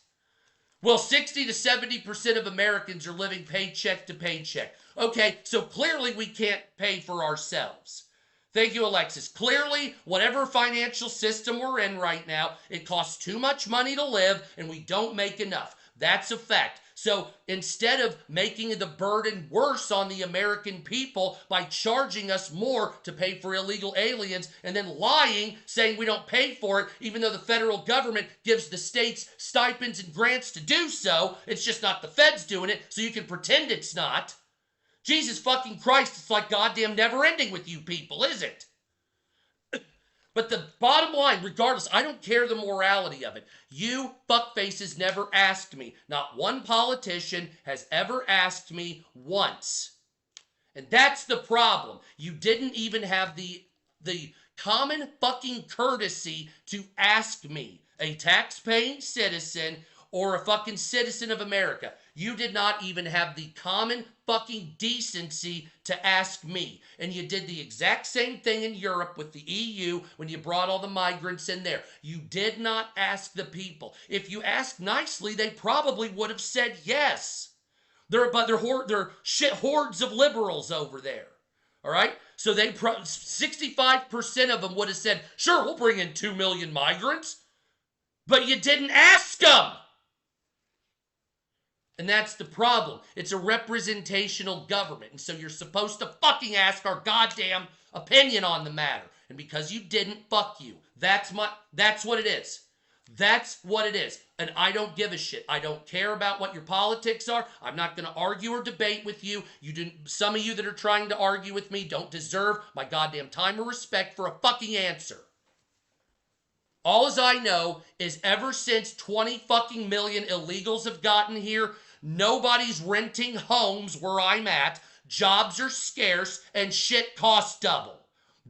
Well, 60 to 70% of Americans are living paycheck to paycheck. Okay, so clearly we can't pay for ourselves. Thank you, Alexis. Clearly, whatever financial system we're in right now, it costs too much money to live and we don't make enough. That's a fact. So instead of making the burden worse on the American people by charging us more to pay for illegal aliens and then lying, saying we don't pay for it, even though the federal government gives the states stipends and grants to do so, it's just not the feds doing it, so you can pretend it's not. Jesus fucking Christ, it's like goddamn never ending with you people, is it? But the bottom line, regardless, I don't care the morality of it. You fuckfaces never asked me. Not one politician has ever asked me once. And that's the problem. You didn't even have the common fucking courtesy to ask me, a tax-paying citizen or a fucking citizen of America. You did not even have the common fucking decency to ask me. And you did the exact same thing in Europe with the EU when you brought all the migrants in there. You did not ask the people. If you asked nicely, they probably would have said yes. They're shit hordes of liberals over there. All right? So 65% of them would have said, sure, we'll bring in 2 million migrants. But you didn't ask them. And that's the problem. It's a representational government. And so you're supposed to fucking ask our goddamn opinion on the matter. And because you didn't, fuck you. That's what it is. That's what it is. And I don't give a shit. I don't care about what your politics are. I'm not going to argue or debate with you. Some of you that are trying to argue with me don't deserve my goddamn time or respect for a fucking answer. All as I know is ever since 20 fucking million illegals have gotten here, nobody's renting homes where I'm at, jobs are scarce, and shit costs double.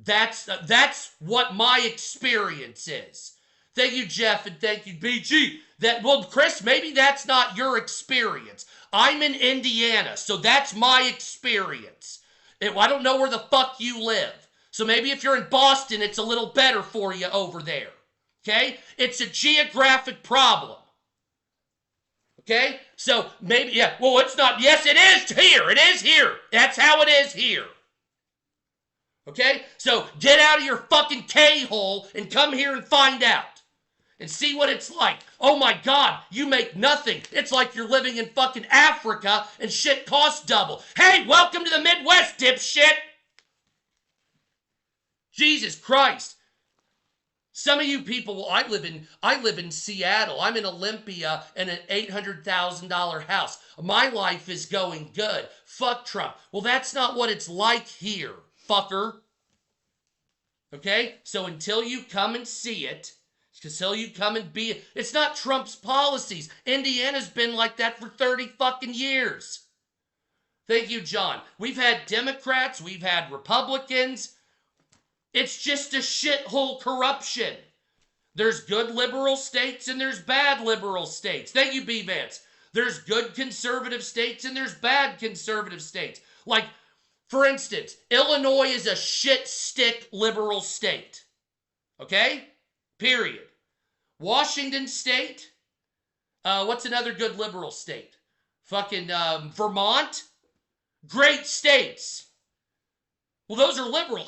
That's what my experience is. Thank you, Jeff, and thank you, BG. Well, Chris, maybe that's not your experience. I'm in Indiana, so that's my experience. I don't know where the fuck you live. So maybe if you're in Boston, it's a little better for you over there. Okay? It's a geographic problem. Okay? So maybe, yeah, well, it's not, yes, it is here. It is here. That's how it is here. Okay? So get out of your fucking K-hole and come here and find out. And see what it's like. Oh my God, you make nothing. It's like you're living in fucking Africa and shit costs double. Hey, welcome to the Midwest, dipshit. Jesus Christ. Some of you people, well, I live in Seattle. I'm in Olympia in an $800,000 house. My life is going good. Fuck Trump. Well, that's not what it's like here, fucker. Okay? So until you come and see it, Because you come and be. It's not Trump's policies. Indiana's been like that for 30 fucking years. Thank you, John. We've had Democrats, we've had Republicans. It's just a shithole corruption. There's good liberal states and there's bad liberal states. Thank you, B. Vance. There's good conservative states and there's bad conservative states. Like, for instance, Illinois is a shit stick liberal state. Okay? Period. Washington State. What's another good liberal state? Fucking Vermont. Great states. Well, those are liberal.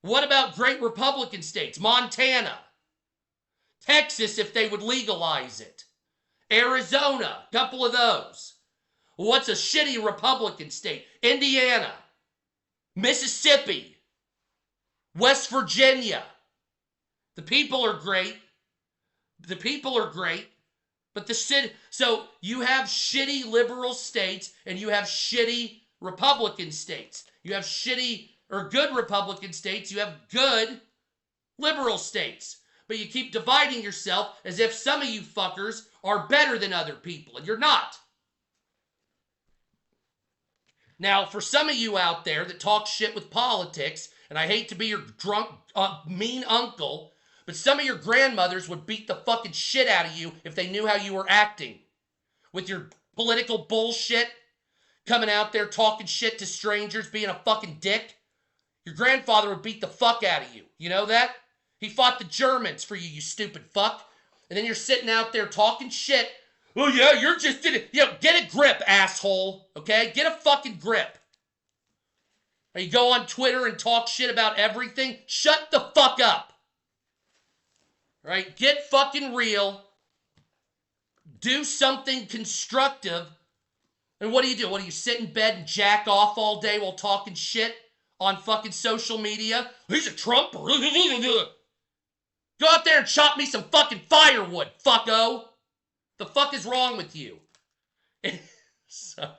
What about great Republican states? Montana. Texas, if they would legalize it. Arizona. A couple of those. What's a shitty Republican state? Indiana. Mississippi. West Virginia. The people are great. The people are great, but the city. So you have shitty liberal states and you have shitty Republican states. You have shitty or good Republican states. You have good liberal states. But you keep dividing yourself as if some of you fuckers are better than other people, and you're not. Now, for some of you out there that talk shit with politics, and I hate to be your drunk, mean uncle, but some of your grandmothers would beat the fucking shit out of you if they knew how you were acting. With your political bullshit, coming out there talking shit to strangers, being a fucking dick. Your grandfather would beat the fuck out of you. You know that? He fought the Germans for you, you stupid fuck. And then you're sitting out there talking shit. Oh yeah, you're just in it. Get a grip, asshole. Okay? Get a fucking grip. Or you go on Twitter and talk shit about everything. Shut the fuck up. Right? Get fucking real. Do something constructive. And what do? What do you sit in bed and jack off all day while talking shit on fucking social media? He's a Trumper. Go out there and chop me some fucking firewood, fucko. The fuck is wrong with you? So,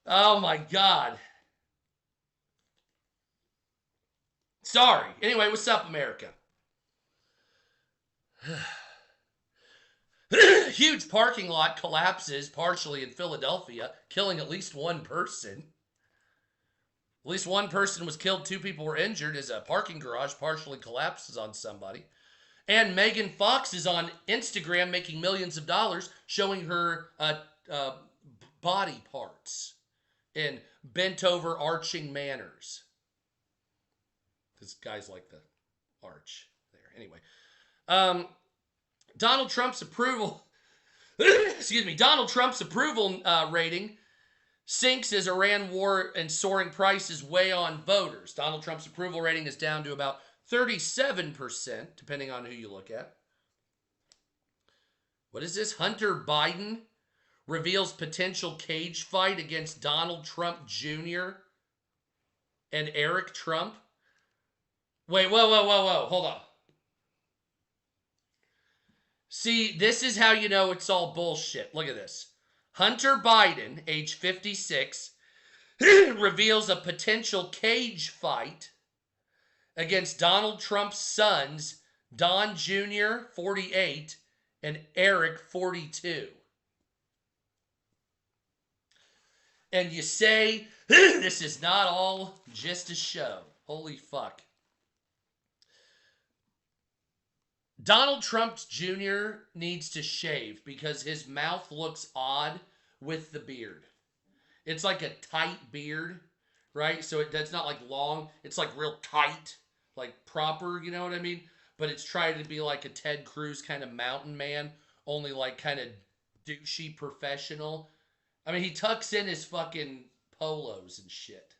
oh my God. Sorry. Anyway, what's up, America? Huge parking lot collapses partially in Philadelphia, killing at least one person. At least one person was killed, 2 people were injured as a parking garage partially collapses on somebody. And Megan Fox is on Instagram making millions of dollars showing her body parts in bent over arching manners. Because guys like the arch there. Anyway. Donald Trump's approval, Donald Trump's approval rating sinks as Iran war and soaring prices weigh on voters. Donald Trump's approval rating is down to about 37%, depending on who you look at. What is this? Hunter Biden reveals potential cage fight against Donald Trump Jr. and Eric Trump. Wait, whoa. Hold on. See, this is how you know it's all bullshit. Look at this. Hunter Biden, age 56, reveals a potential cage fight against Donald Trump's sons, Don Jr., 48, and Eric, 42. And you say, this is not all just a show. Holy fuck. Donald Trump Jr. needs to shave because his mouth looks odd with the beard. It's like a tight beard, right? So it's not like long. It's like real tight, like proper, you know what I mean? But it's trying to be like a Ted Cruz kind of mountain man, only like kind of douchey professional. I mean, he tucks in his fucking polos and shit.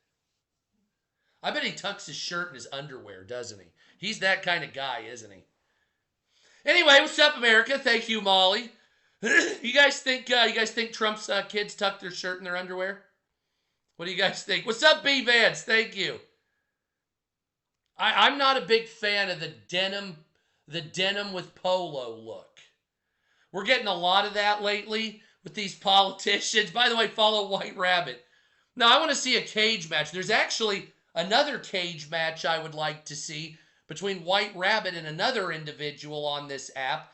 I bet he tucks his shirt in his underwear, doesn't he? He's that kind of guy, isn't he? Anyway, what's up, America? Thank you, Molly. You guys think Trump's kids tuck their shirt in their underwear? What do you guys think? What's up, B Vance? Thank you. I'm not a big fan of the denim with polo look. We're getting a lot of that lately with these politicians. By the way, follow White Rabbit. Now, I want to see a cage match. There's actually another cage match I would like to see between White Rabbit and another individual on this app.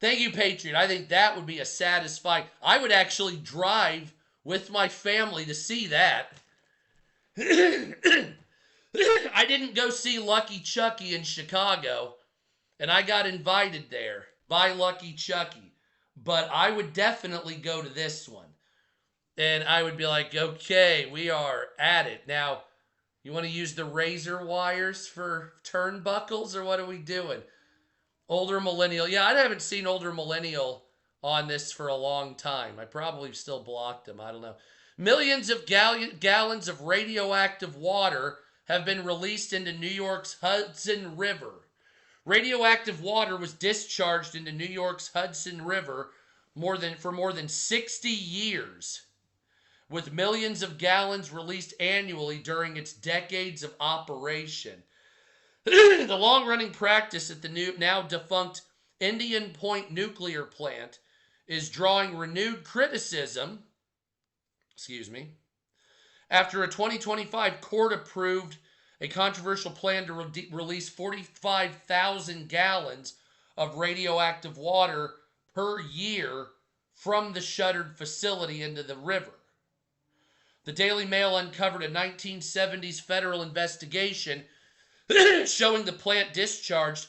Thank you, Patriot. I think that would be a satisfying. I would actually drive with my family to see that. I didn't go see Lucky Chucky in Chicago, and I got invited there by Lucky Chucky. But I would definitely go to this one. And I would be like, okay, we are at it. Now, you want to use the razor wires for turnbuckles, or what are we doing? Older millennial. Yeah, I haven't seen older millennial on this for a long time. I probably still blocked him. I don't know. Millions of gallons of radioactive water have been released into New York's Hudson River. Radioactive water was discharged into New York's Hudson River for more than 60 years, with millions of gallons released annually during its decades of operation. The long-running practice at the now defunct Indian Point nuclear plant is drawing renewed criticism, after a 2025 court approved a controversial plan to release 45,000 gallons of radioactive water per year from the shuttered facility into the river. The Daily Mail uncovered a 1970s federal investigation showing the plant discharged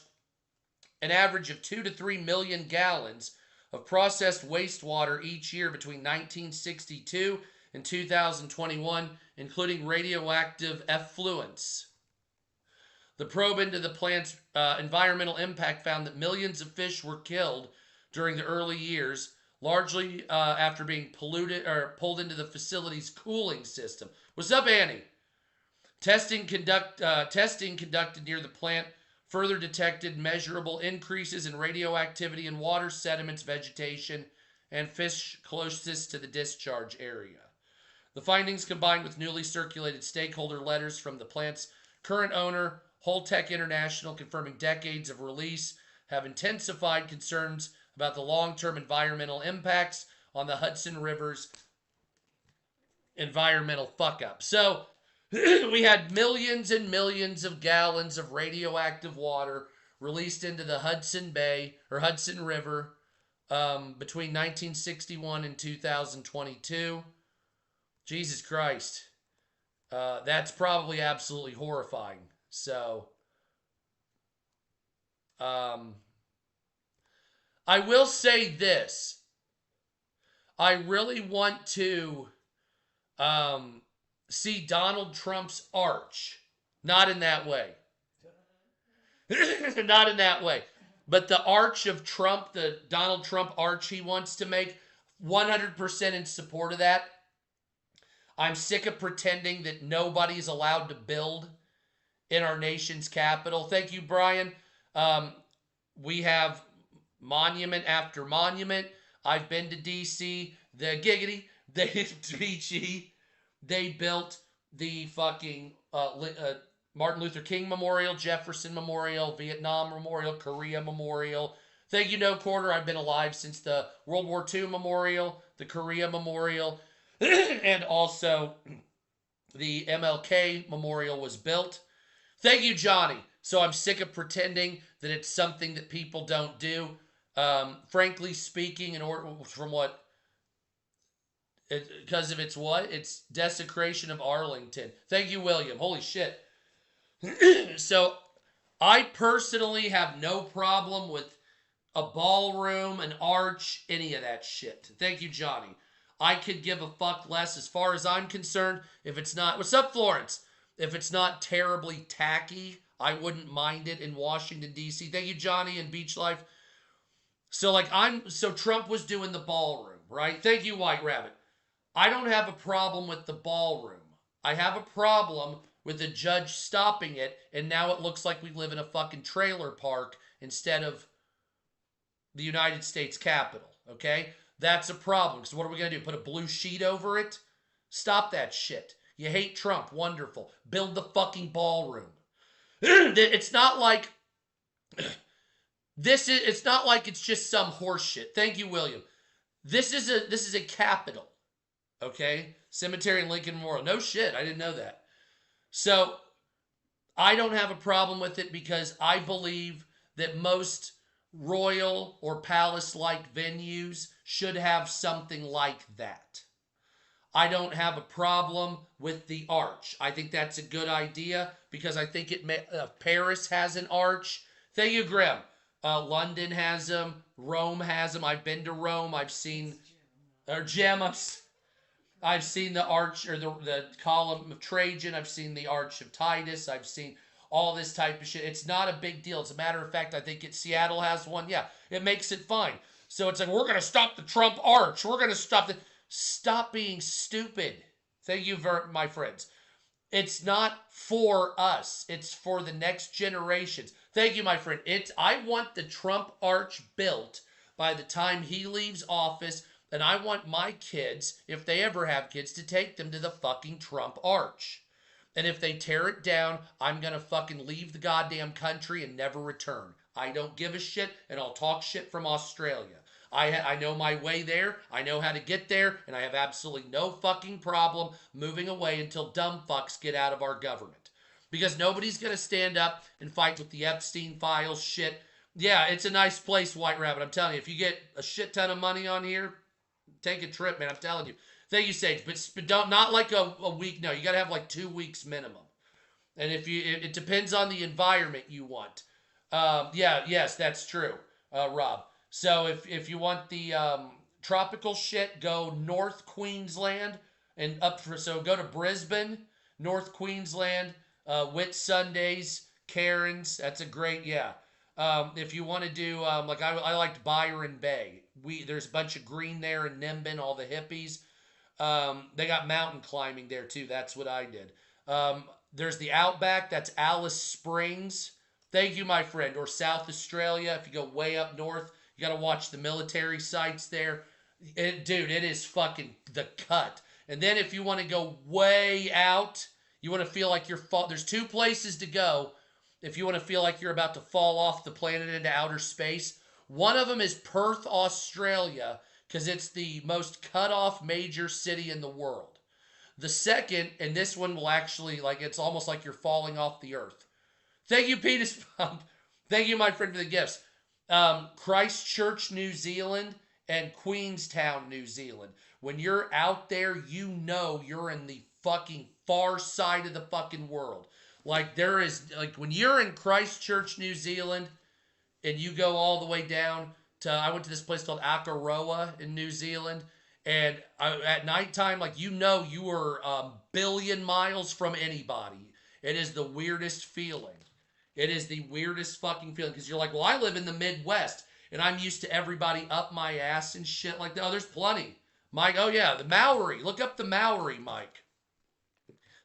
an average of 2 to 3 million gallons of processed wastewater each year between 1962 and 2021, including radioactive effluents. The probe into the plant's environmental impact found that millions of fish were killed during the early years, largely after being polluted or pulled into the facility's cooling system. What's up, Annie? Testing conducted near the plant further detected measurable increases in radioactivity in water, sediments, vegetation, and fish closest to the discharge area. The findings, combined with newly circulated stakeholder letters from the plant's current owner, Holtec International, confirming decades of release, have intensified concerns about the long-term environmental impacts on the Hudson River's environmental fuck-up. So, we had millions and millions of gallons of radioactive water released into the Hudson Bay, or Hudson River, between 1961 and 2022. Jesus Christ. That's probably absolutely horrifying. So, I will say this. I really want to see Donald Trump's arch. Not in that way. Not in that way. But the arch of Trump, the Donald Trump arch he wants to make, 100% in support of that. I'm sick of pretending that nobody's allowed to build in our nation's capital. Thank you, Brian. We have monument after monument. I've been to D.C. The giggity, they built the fucking Martin Luther King Memorial, Jefferson Memorial, Vietnam Memorial, Korea Memorial. Thank you, No Quarter. I've been alive since the World War II Memorial, the Korea Memorial, and also the MLK Memorial was built. Thank you, Johnny. So I'm sick of pretending that it's something that people don't do. Frankly speaking, because of its what? It's desecration of Arlington. Thank you, William. Holy shit. So I personally have no problem with a ballroom, an arch, any of that shit. Thank you, Johnny. I could give a fuck less as far as I'm concerned. If it's not, what's up, Florence? If it's not terribly tacky, I wouldn't mind it in Washington, D.C. Thank you, Johnny, and Beach Life. So Trump was doing the ballroom, right? Thank you, White Rabbit. I don't have a problem with the ballroom. I have a problem with the judge stopping it, and now it looks like we live in a fucking trailer park instead of the United States Capitol, okay? That's a problem, because what are we going to do? Put a blue sheet over it? Stop that shit. You hate Trump. Wonderful. Build the fucking ballroom. It's not like... It's not like it's just some horse shit. Thank you, William. This is a capital, okay? Cemetery in Lincoln Memorial. No shit, I didn't know that. So, I don't have a problem with it because I believe that most royal or palace like venues should have something like that. I don't have a problem with the arch. I think that's a good idea because I think Paris has an arch. Thank you, Grim. London has them. Rome has them. I've been to Rome. I've seen or Gem. I've seen the arch or the column of Trajan. I've seen the arch of Titus. I've seen all this type of shit. It's not a big deal. As a matter of fact, I think Seattle has one. Yeah, it makes it fine. So it's like, we're going to stop the Trump arch. We're going to stop the. Stop being stupid. Thank you, my friends. It's not for us. It's for the next generations. Thank you, my friend. I want the Trump arch built by the time he leaves office, and I want my kids, if they ever have kids, to take them to the fucking Trump arch. And if they tear it down, I'm going to fucking leave the goddamn country and never return. I don't give a shit, and I'll talk shit from Australia. I know my way there. I know how to get there, and I have absolutely no fucking problem moving away until dumb fucks get out of our government. Because nobody's going to stand up and fight with the Epstein files shit. Yeah, it's a nice place, White Rabbit. I'm telling you, if you get a shit ton of money on here, take a trip, man. I'm telling you. Thank you, Sage. But don't, not like a week. No, you got to have like 2 weeks minimum. And it depends on the environment you want. Yes, that's true, Rob. So if you want the tropical shit, go North Queensland and so go to Brisbane, North Queensland, Whitsundays, Cairns. That's a great, yeah. If you want to do, like I liked Byron Bay. There's a bunch of green there in Nimbin, all the hippies. They got mountain climbing there too. That's what I did. There's the Outback. That's Alice Springs. Thank you, my friend. Or South Australia. If you go way up north, you got to watch the military sites there. Dude, it is fucking the cut. And then if you want to go way out, you want to feel like there's 2 places to go if you want to feel like you're about to fall off the planet into outer space. One of them is Perth, Australia, because it's the most cut off major city in the world. The second, and this one will actually, like, it's almost like you're falling off the earth. Thank you, Penis Pump. Thank you, my friend, for the gifts. Christchurch, New Zealand, and Queenstown, New Zealand. When you're out there, you know you're in the fucking far side of the fucking world. Like, there is, like, when you're in Christchurch, New Zealand, and you go all the way down to, I went to this place called Akaroa in New Zealand, and at nighttime, like, you know you are a billion miles from anybody. It is the weirdest feeling. It is the weirdest fucking feeling because you're like, well, I live in the Midwest and I'm used to everybody up my ass and shit like that. Oh, there's plenty. Mike, oh yeah, the Maori. Look up the Maori, Mike.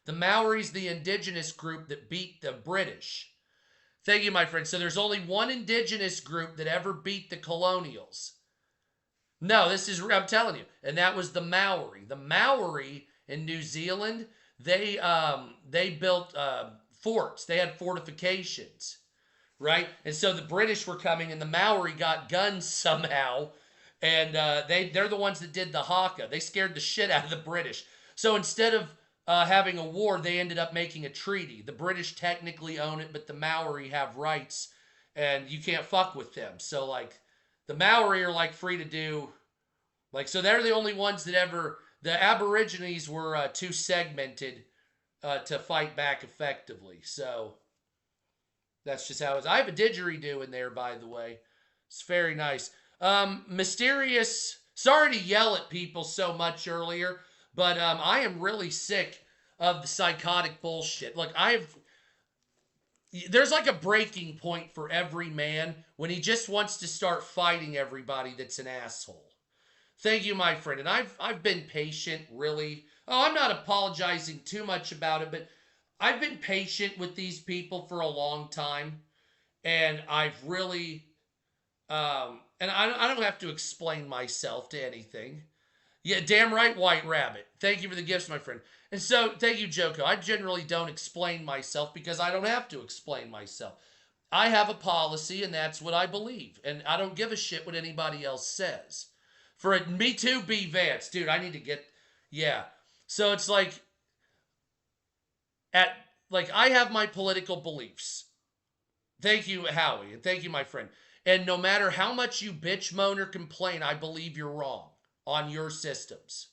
The Maori's the indigenous group that beat the British. Thank you, my friend. So there's only one indigenous group that ever beat the colonials. No, I'm telling you. And that was the Maori. The Maori in New Zealand, they built forts. They had fortifications, right? And so the British were coming, and the Maori got guns somehow, and they're the ones that did the haka. They scared the shit out of the British. So instead of having a war, they ended up making a treaty. The British technically own it, but the Maori have rights, and you can't fuck with them. So like the Maori are like free to do, like, so they're the only ones that ever. The Aborigines were too segmented to fight back effectively. So that's just how it is. I have a didgeridoo in there, by the way. It's very nice. Mysterious. Sorry to yell at people so much earlier, but I am really sick of the psychotic bullshit. Look, there's like a breaking point for every man when he just wants to start fighting everybody that's an asshole. Thank you, my friend. And I've been patient, really. Oh, I'm not apologizing too much about it, but I've been patient with these people for a long time. And I've really, and I don't have to explain myself to anything. Yeah, damn right, White Rabbit. Thank you for the gifts, my friend. And so, thank you, Joko. I generally don't explain myself because I don't have to explain myself. I have a policy, and that's what I believe. And I don't give a shit what anybody else says. For me too, B. Vance. Dude, I need to get, yeah. So it's like, like, I have my political beliefs. Thank you, Howie, and thank you, my friend. And no matter how much you bitch, moan, or complain, I believe you're wrong on your systems.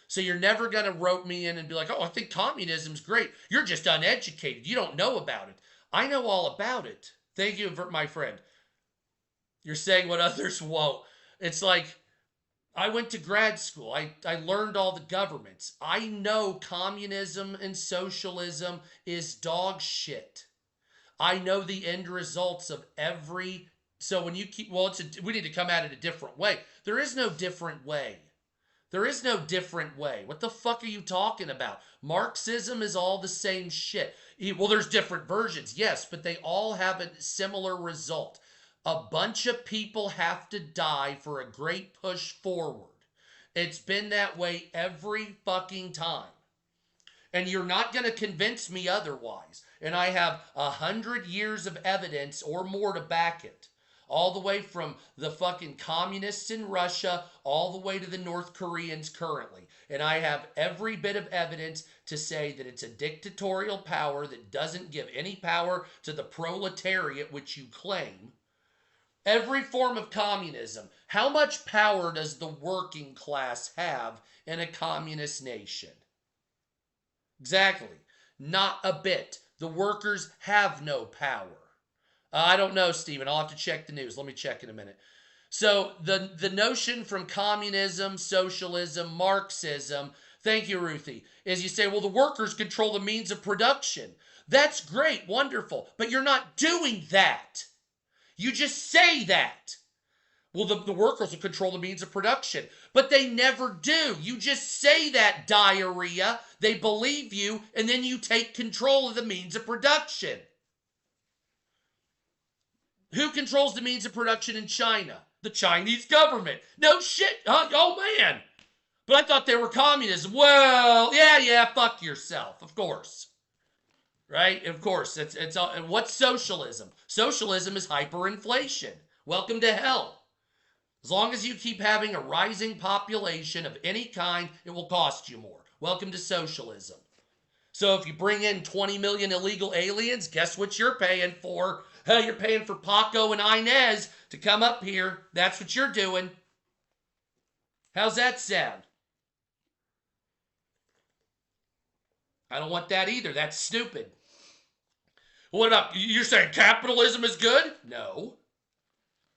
So you're never going to rope me in and be like, oh, I think communism's great. You're just uneducated. You don't know about it. I know all about it. Thank you, my friend. You're saying what others won't. It's like, I went to grad school. I learned all the governments. I know communism and socialism is dog shit. I know the end results of every. So when you keep, well, we need to come at it a different way. There is no different way. There is no different way. What the fuck are you talking about? Marxism is all the same shit. Well, there's different versions, yes, but they all have a similar result. A bunch of people have to die for a great push forward. It's been that way every fucking time. And you're not going to convince me otherwise. And I have 100 years of evidence or more to back it. All the way from the fucking communists in Russia, all the way to the North Koreans currently. And I have every bit of evidence to say that it's a dictatorial power that doesn't give any power to the proletariat, which you claim. Every form of communism. How much power does the working class have in a communist nation? Exactly. Not a bit. The workers have no power. I don't know, Stephen. I'll have to check the news. Let me check in a minute. So the notion from communism, socialism, Marxism, thank you, Ruthie, is you say, well, the workers control the means of production. That's great, wonderful, but you're not doing that. You just say that. Well, the workers will control the means of production, but they never do. You just say that, diarrhea. They believe you, and then you take control of the means of production. Who controls the means of production in China? The Chinese government. No shit. Huh? Oh, man. But I thought they were communism. Well, yeah, fuck yourself, of course. Right? Of course. It's all, and what's socialism? Socialism is hyperinflation. Welcome to hell. As long as you keep having a rising population of any kind, it will cost you more. Welcome to socialism. So if you bring in 20 million illegal aliens, guess what you're paying for? You're paying for Paco and Inez to come up here. That's what you're doing. How's that sound? I don't want that either. That's stupid. What about, you're saying capitalism is good? No.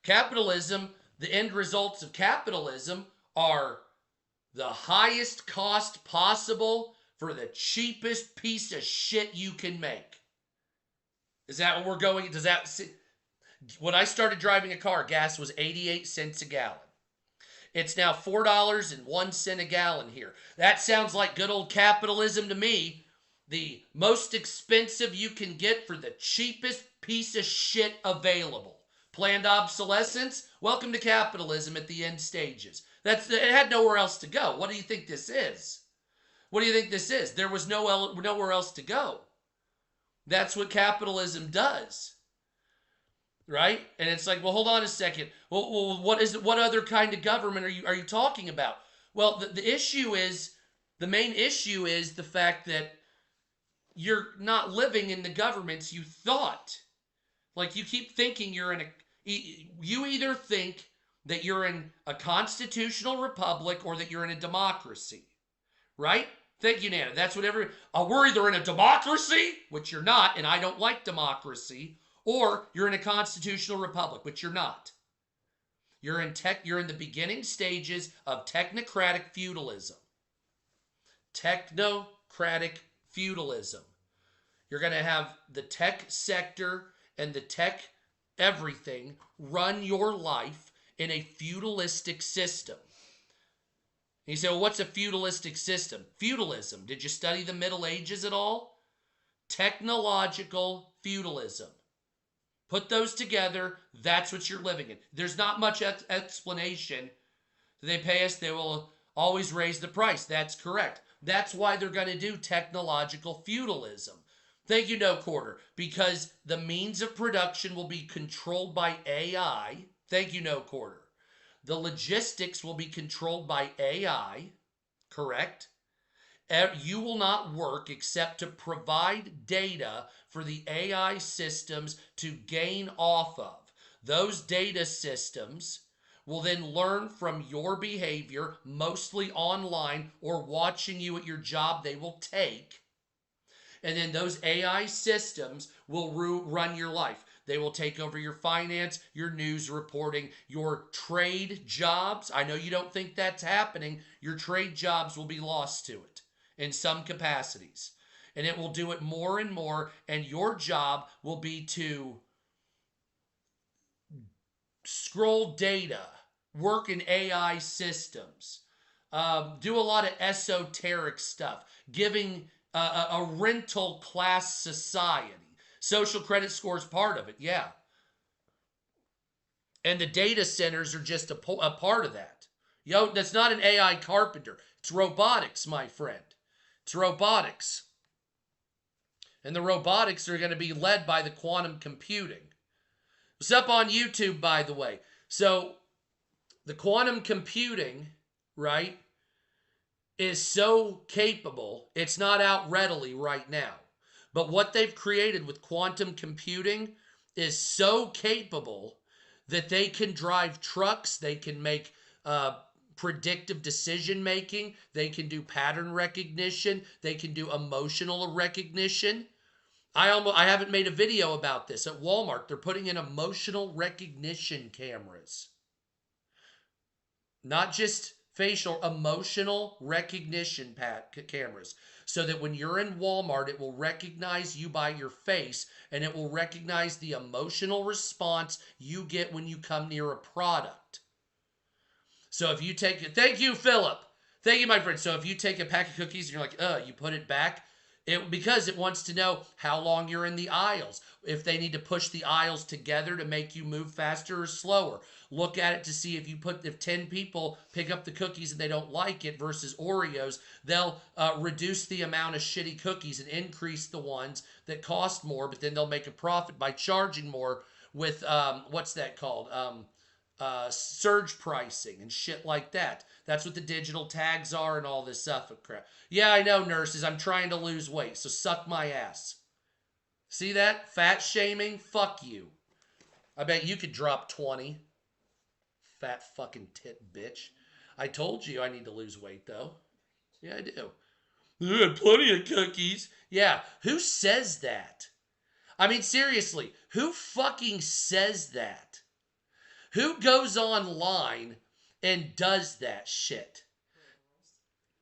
Capitalism, the end results of capitalism are the highest cost possible for the cheapest piece of shit you can make. Is that what we're going? Does that, when I started driving a car, gas was 88 cents a gallon. It's now $4.01 a gallon here. That sounds like good old capitalism to me. The most expensive you can get for the cheapest piece of shit available. Planned obsolescence? Welcome to capitalism at the end stages. It had nowhere else to go. What do you think this is? What do you think this is? There was nowhere else to go. That's what capitalism does. Right? And it's like, well, hold on a second. Well, what other kind of government are you talking about? Well, the issue is, the main issue is the fact that you're not living in the governments you thought. Like, you keep thinking you either think that you're in a constitutional republic or that you're in a democracy. Right? Thank you, Nana. That's what we're either in a democracy, which you're not, and I don't like democracy, or you're in a constitutional republic, which you're not. You're in the beginning stages of technocratic feudalism. Technocratic feudalism. You're going to have the tech sector and the tech everything run your life in a feudalistic system. And you say, well, what's a feudalistic system? Feudalism. Did you study the Middle Ages at all? Technological feudalism. Put those together, that's what you're living in. There's not much explanation. They pay us, they will always raise the price. That's correct. That's why they're going to do technological feudalism. Thank you, No Quarter. Because the means of production will be controlled by AI. Thank you, No Quarter. The logistics will be controlled by AI. Correct? You will not work except to provide data for the AI systems to gain off of. Those data systems will then learn from your behavior, mostly online or watching you at your job. They will take, and then those AI systems will run your life. They will take over your finance, your news reporting, your trade jobs. I know you don't think that's happening. Your trade jobs will be lost to it in some capacities. And it will do it more and more. And your job will be to scroll data, work in AI systems, do a lot of esoteric stuff, giving a rental class society. Social credit score is part of it, yeah. And the data centers are just a part of that. Yo, that's not an AI carpenter. It's robotics, my friend. It's robotics. And the robotics are going to be led by the quantum computing. It's up on YouTube, by the way. So the quantum computing, right, is so capable, it's not out readily right now. But what they've created with quantum computing is so capable that they can drive trucks, they can make predictive decision making, they can do pattern recognition, they can do emotional recognition. I haven't made a video about this. At Walmart, they're putting in emotional recognition cameras. Not just facial, emotional recognition cameras. So that when you're in Walmart, it will recognize you by your face and it will recognize the emotional response you get when you come near a product. So if you take it, thank you, Philip. Thank you, my friend. So if you take a pack of cookies and you're like, you put it back, because it wants to know how long you're in the aisles, if they need to push the aisles together to make you move faster or slower. Look at it to see if 10 people pick up the cookies and they don't like it versus Oreos, they'll reduce the amount of shitty cookies and increase the ones that cost more, but then they'll make a profit by charging more with, what's that called? Surge pricing and shit like that. That's what the digital tags are and all this stuff. Crap. Yeah, I know, nurses. I'm trying to lose weight, so suck my ass. See that? Fat shaming? Fuck you. I bet you could drop 20. Fat fucking tit bitch. I told you I need to lose weight, though. Yeah, I do. I had plenty of cookies. Yeah, who says that? I mean, seriously, who fucking says that? Who goes online and does that shit?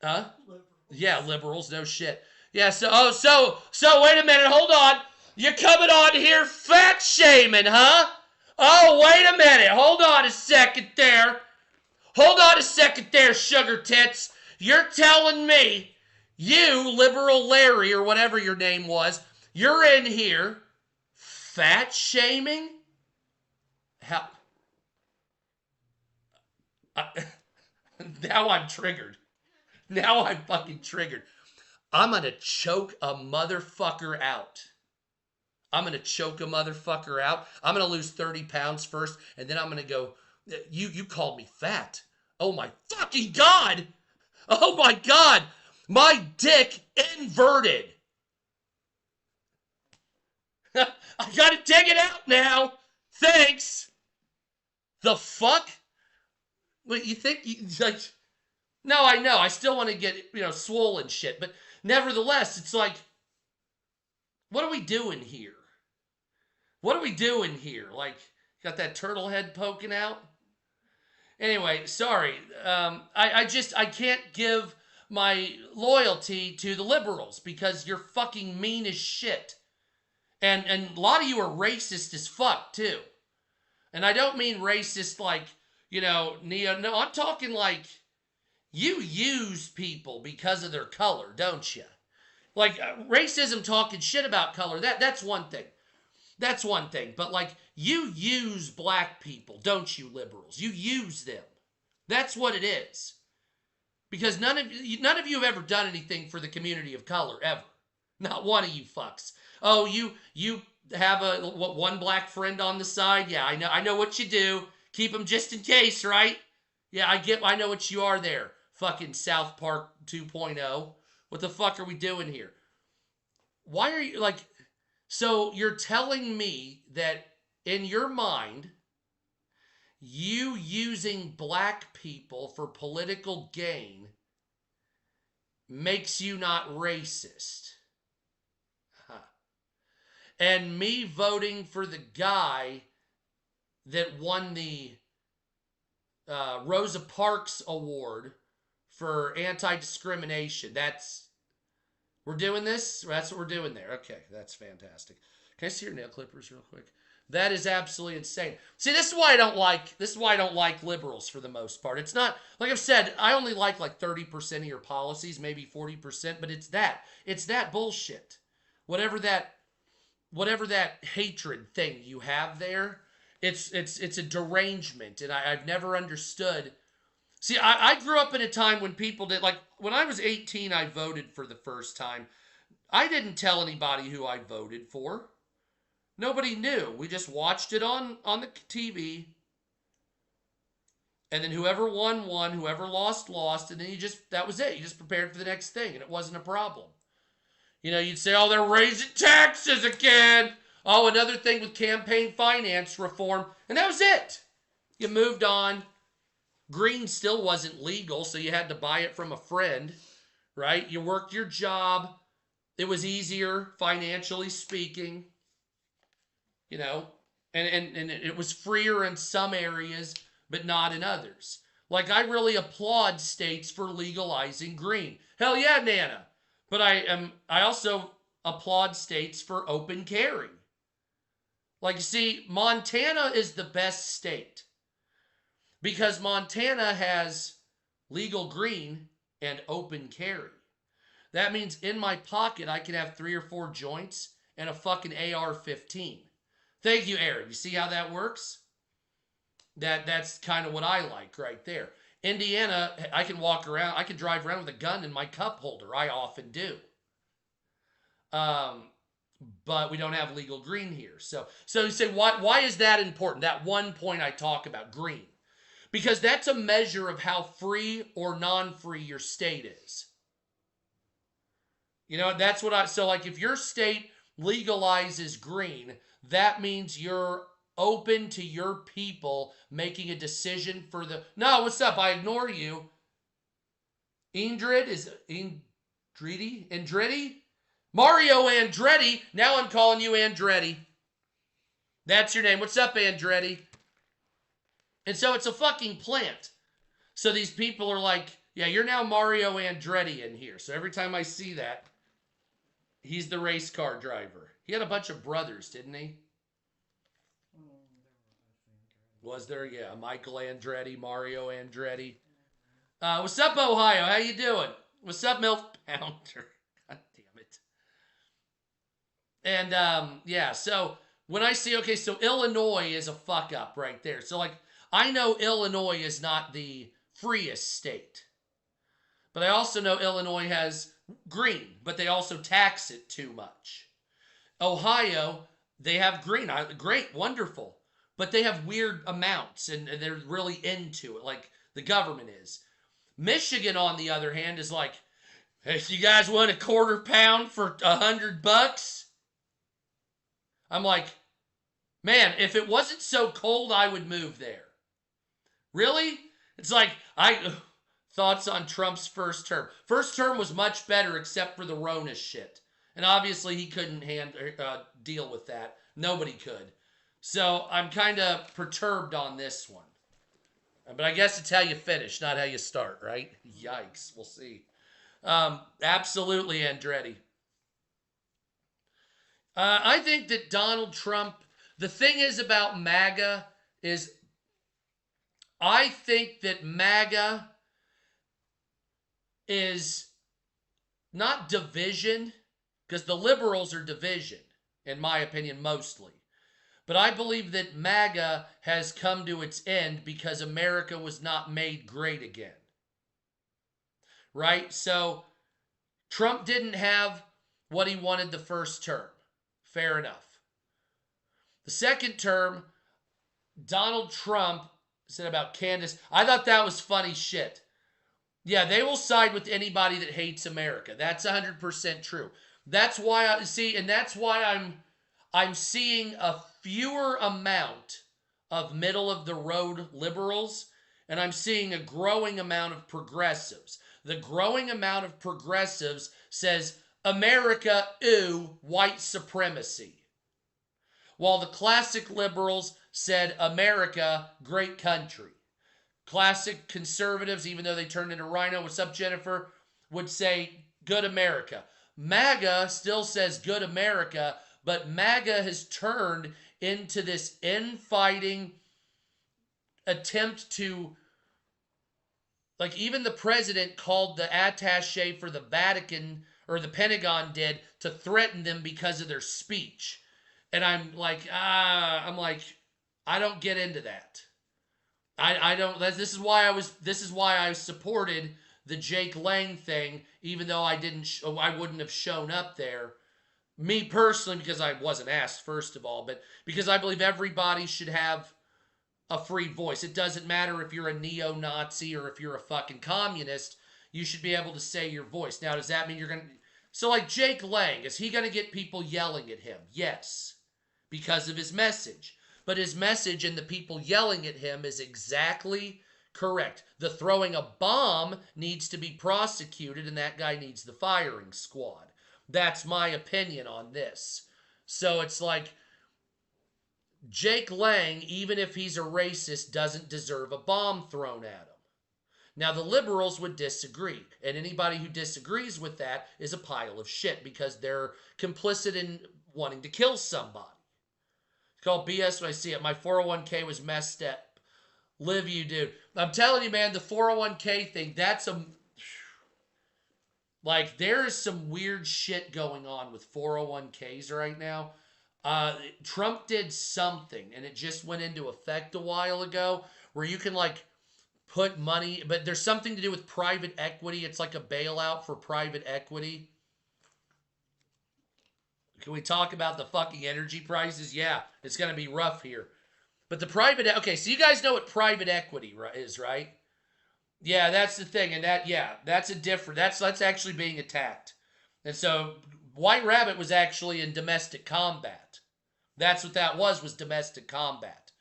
Huh? Liberals. Yeah, liberals, no shit. Yeah, so wait a minute, hold on. You're coming on here fat shaming, huh? Oh, wait a minute. Hold on a second there. Hold on a second there, sugar tits. You're telling me, you, Liberal Larry, or whatever your name was, you're in here fat shaming? How? Now I'm triggered. Now I'm fucking triggered. I'm going to choke a motherfucker out. I'm going to choke a motherfucker out. I'm going to lose 30 pounds first, and then I'm going to go, you called me fat. Oh my fucking God. Oh my God. My dick inverted. I got to take it out now. Thanks. The fuck? What, you think, like, no, I know. I still want to get, swollen shit. But nevertheless, it's like, what are we doing here? What are we doing here? Like, got that turtle head poking out? Anyway, sorry. I can't give my loyalty to the liberals because you're fucking mean as shit. And a lot of you are racist as fuck, too. And I don't mean racist like, neo. No, I'm talking like you use people because of their color, don't you? Like racism, talking shit about color, that's one thing. That's one thing. But like you use black people, don't you, liberals? You use them. That's what it is. Because none of you have ever done anything for the community of color ever. Not one of you fucks. Oh, you have one black friend on the side? Yeah, I know what you do. Keep them just in case, right? Yeah, I know what you are there. Fucking South Park 2.0. What the fuck are we doing here? Why are you like, so you're telling me that in your mind, you using black people for political gain makes you not racist. Huh. And me voting for the guy that won the Rosa Parks Award for anti-discrimination. We're doing this? That's what we're doing there. Okay, that's fantastic. Can I see your nail clippers real quick? That is absolutely insane. See, this is why I don't like liberals for the most part. It's not, like I've said, I only like 30% of your policies, maybe 40%, but it's that bullshit. Whatever that hatred thing you have there, it's a derangement, and I've never understood. See, I grew up in a time when people did, like, when I was 18, I voted for the first time. I didn't tell anybody who I voted for. Nobody knew. We just watched it on the TV. And then whoever won, whoever lost, and then that was it. You just prepared for the next thing, and it wasn't a problem. You know, you'd say, oh, they're raising taxes again. Oh, another thing with campaign finance reform. And that was it. You moved on. Green still wasn't legal, so you had to buy it from a friend, right? You worked your job. It was easier, financially speaking, you know, and it was freer in some areas, but not in others. Like, I really applaud states for legalizing green. Hell yeah, Nana. But I also applaud states for open carry. Like, you see, Montana is the best state because Montana has legal green and open carry. That means in my pocket, I can have 3 or 4 joints and a fucking AR-15. Thank you, Aaron. You see how that works? That's kind of what I like right there. Indiana, I can walk around, I can drive around with a gun in my cup holder. I often do. But we don't have legal green here. So you say, why is that important? That one point I talk about, green. Because that's a measure of how free or non-free your state is. You know, that's what so like if your state legalizes green, that means you're open to your people making a decision for the, no, what's up? I ignore you. Andretti? Mario Andretti. Now I'm calling you Andretti. That's your name. What's up, Andretti? And so it's a fucking plant. So these people are like, yeah, you're now Mario Andretti in here. So every time I see that, he's the race car driver. He had a bunch of brothers, didn't he? Was there? Yeah, Michael Andretti, Mario Andretti. What's up, Ohio? How you doing? What's up, Milf Pounder? God damn it. And yeah, so when I see, okay, so Illinois is a fuck up right there. So like, I know Illinois is not the freest state. But I also know Illinois has green, but they also tax it too much. Ohio, they have green. Great, wonderful. But they have weird amounts, and they're really into it, like the government is. Michigan, on the other hand, is like, hey, you guys want a quarter pound for $100? I'm like, man, if it wasn't so cold, I would move there. Really? It's like, thoughts on Trump's first term. First term was much better except for the Rona shit. And obviously he couldn't deal with that. Nobody could. So I'm kind of perturbed on this one. But I guess it's how you finish, not how you start, right? Yikes. We'll see. Absolutely, Andretti. I think that Donald Trump, the thing is about MAGA is, I think that MAGA is not division, because the liberals are division, in my opinion, mostly. But I believe that MAGA has come to its end because America was not made great again. Right? So Trump didn't have what he wanted the first term. Fair enough. The second term, Donald Trump said about Candace, I thought that was funny shit. Yeah, they will side with anybody that hates America. That's 100% true. That's why I see, and that's why I'm seeing a fewer amount of middle of the road liberals, and I'm seeing a growing amount of progressives. The growing amount of progressives says America, ooh, white supremacy. While the classic liberals said America, great country. Classic conservatives, even though they turned into Rhino, what's up, Jennifer, would say good America. MAGA still says good America, but MAGA has turned into this infighting attempt to, like, even the president called the attache for the Vatican, or the Pentagon did, to threaten them because of their speech. And I'm like, I don't get into that. I don't. This is why I supported the Jake Lang thing, even though I wouldn't have shown up there. Me personally, because I wasn't asked, first of all, but because I believe everybody should have a free voice. It doesn't matter if you're a neo-Nazi or if you're a fucking communist. You should be able to say your voice. Now, does that mean you're gonna? So, like Jake Lang, is he gonna get people yelling at him? Yes, because of his message. But his message and the people yelling at him is exactly correct. The throwing a bomb needs to be prosecuted, and that guy needs the firing squad. That's my opinion on this. So it's like Jake Lang, even if he's a racist, doesn't deserve a bomb thrown at him. Now, the liberals would disagree, and anybody who disagrees with that is a pile of shit because they're complicit in wanting to kill somebody. It's called BS when I see it. My 401k was messed up. Live you, dude. I'm telling you, man, the 401k thing, that's a... Like, there is some weird shit going on with 401ks right now. Trump did something, and it just went into effect a while ago, where you can, like, put money... But there's something to do with private equity. It's like a bailout for private equity. Can we talk about the fucking energy prices? Yeah, it's going to be rough here. But the private... Okay, so you guys know what private equity is, right? Yeah, that's the thing. And that's a different... That's actually being attacked. And so White Rabbit was actually in domestic combat. That's what that was domestic combat.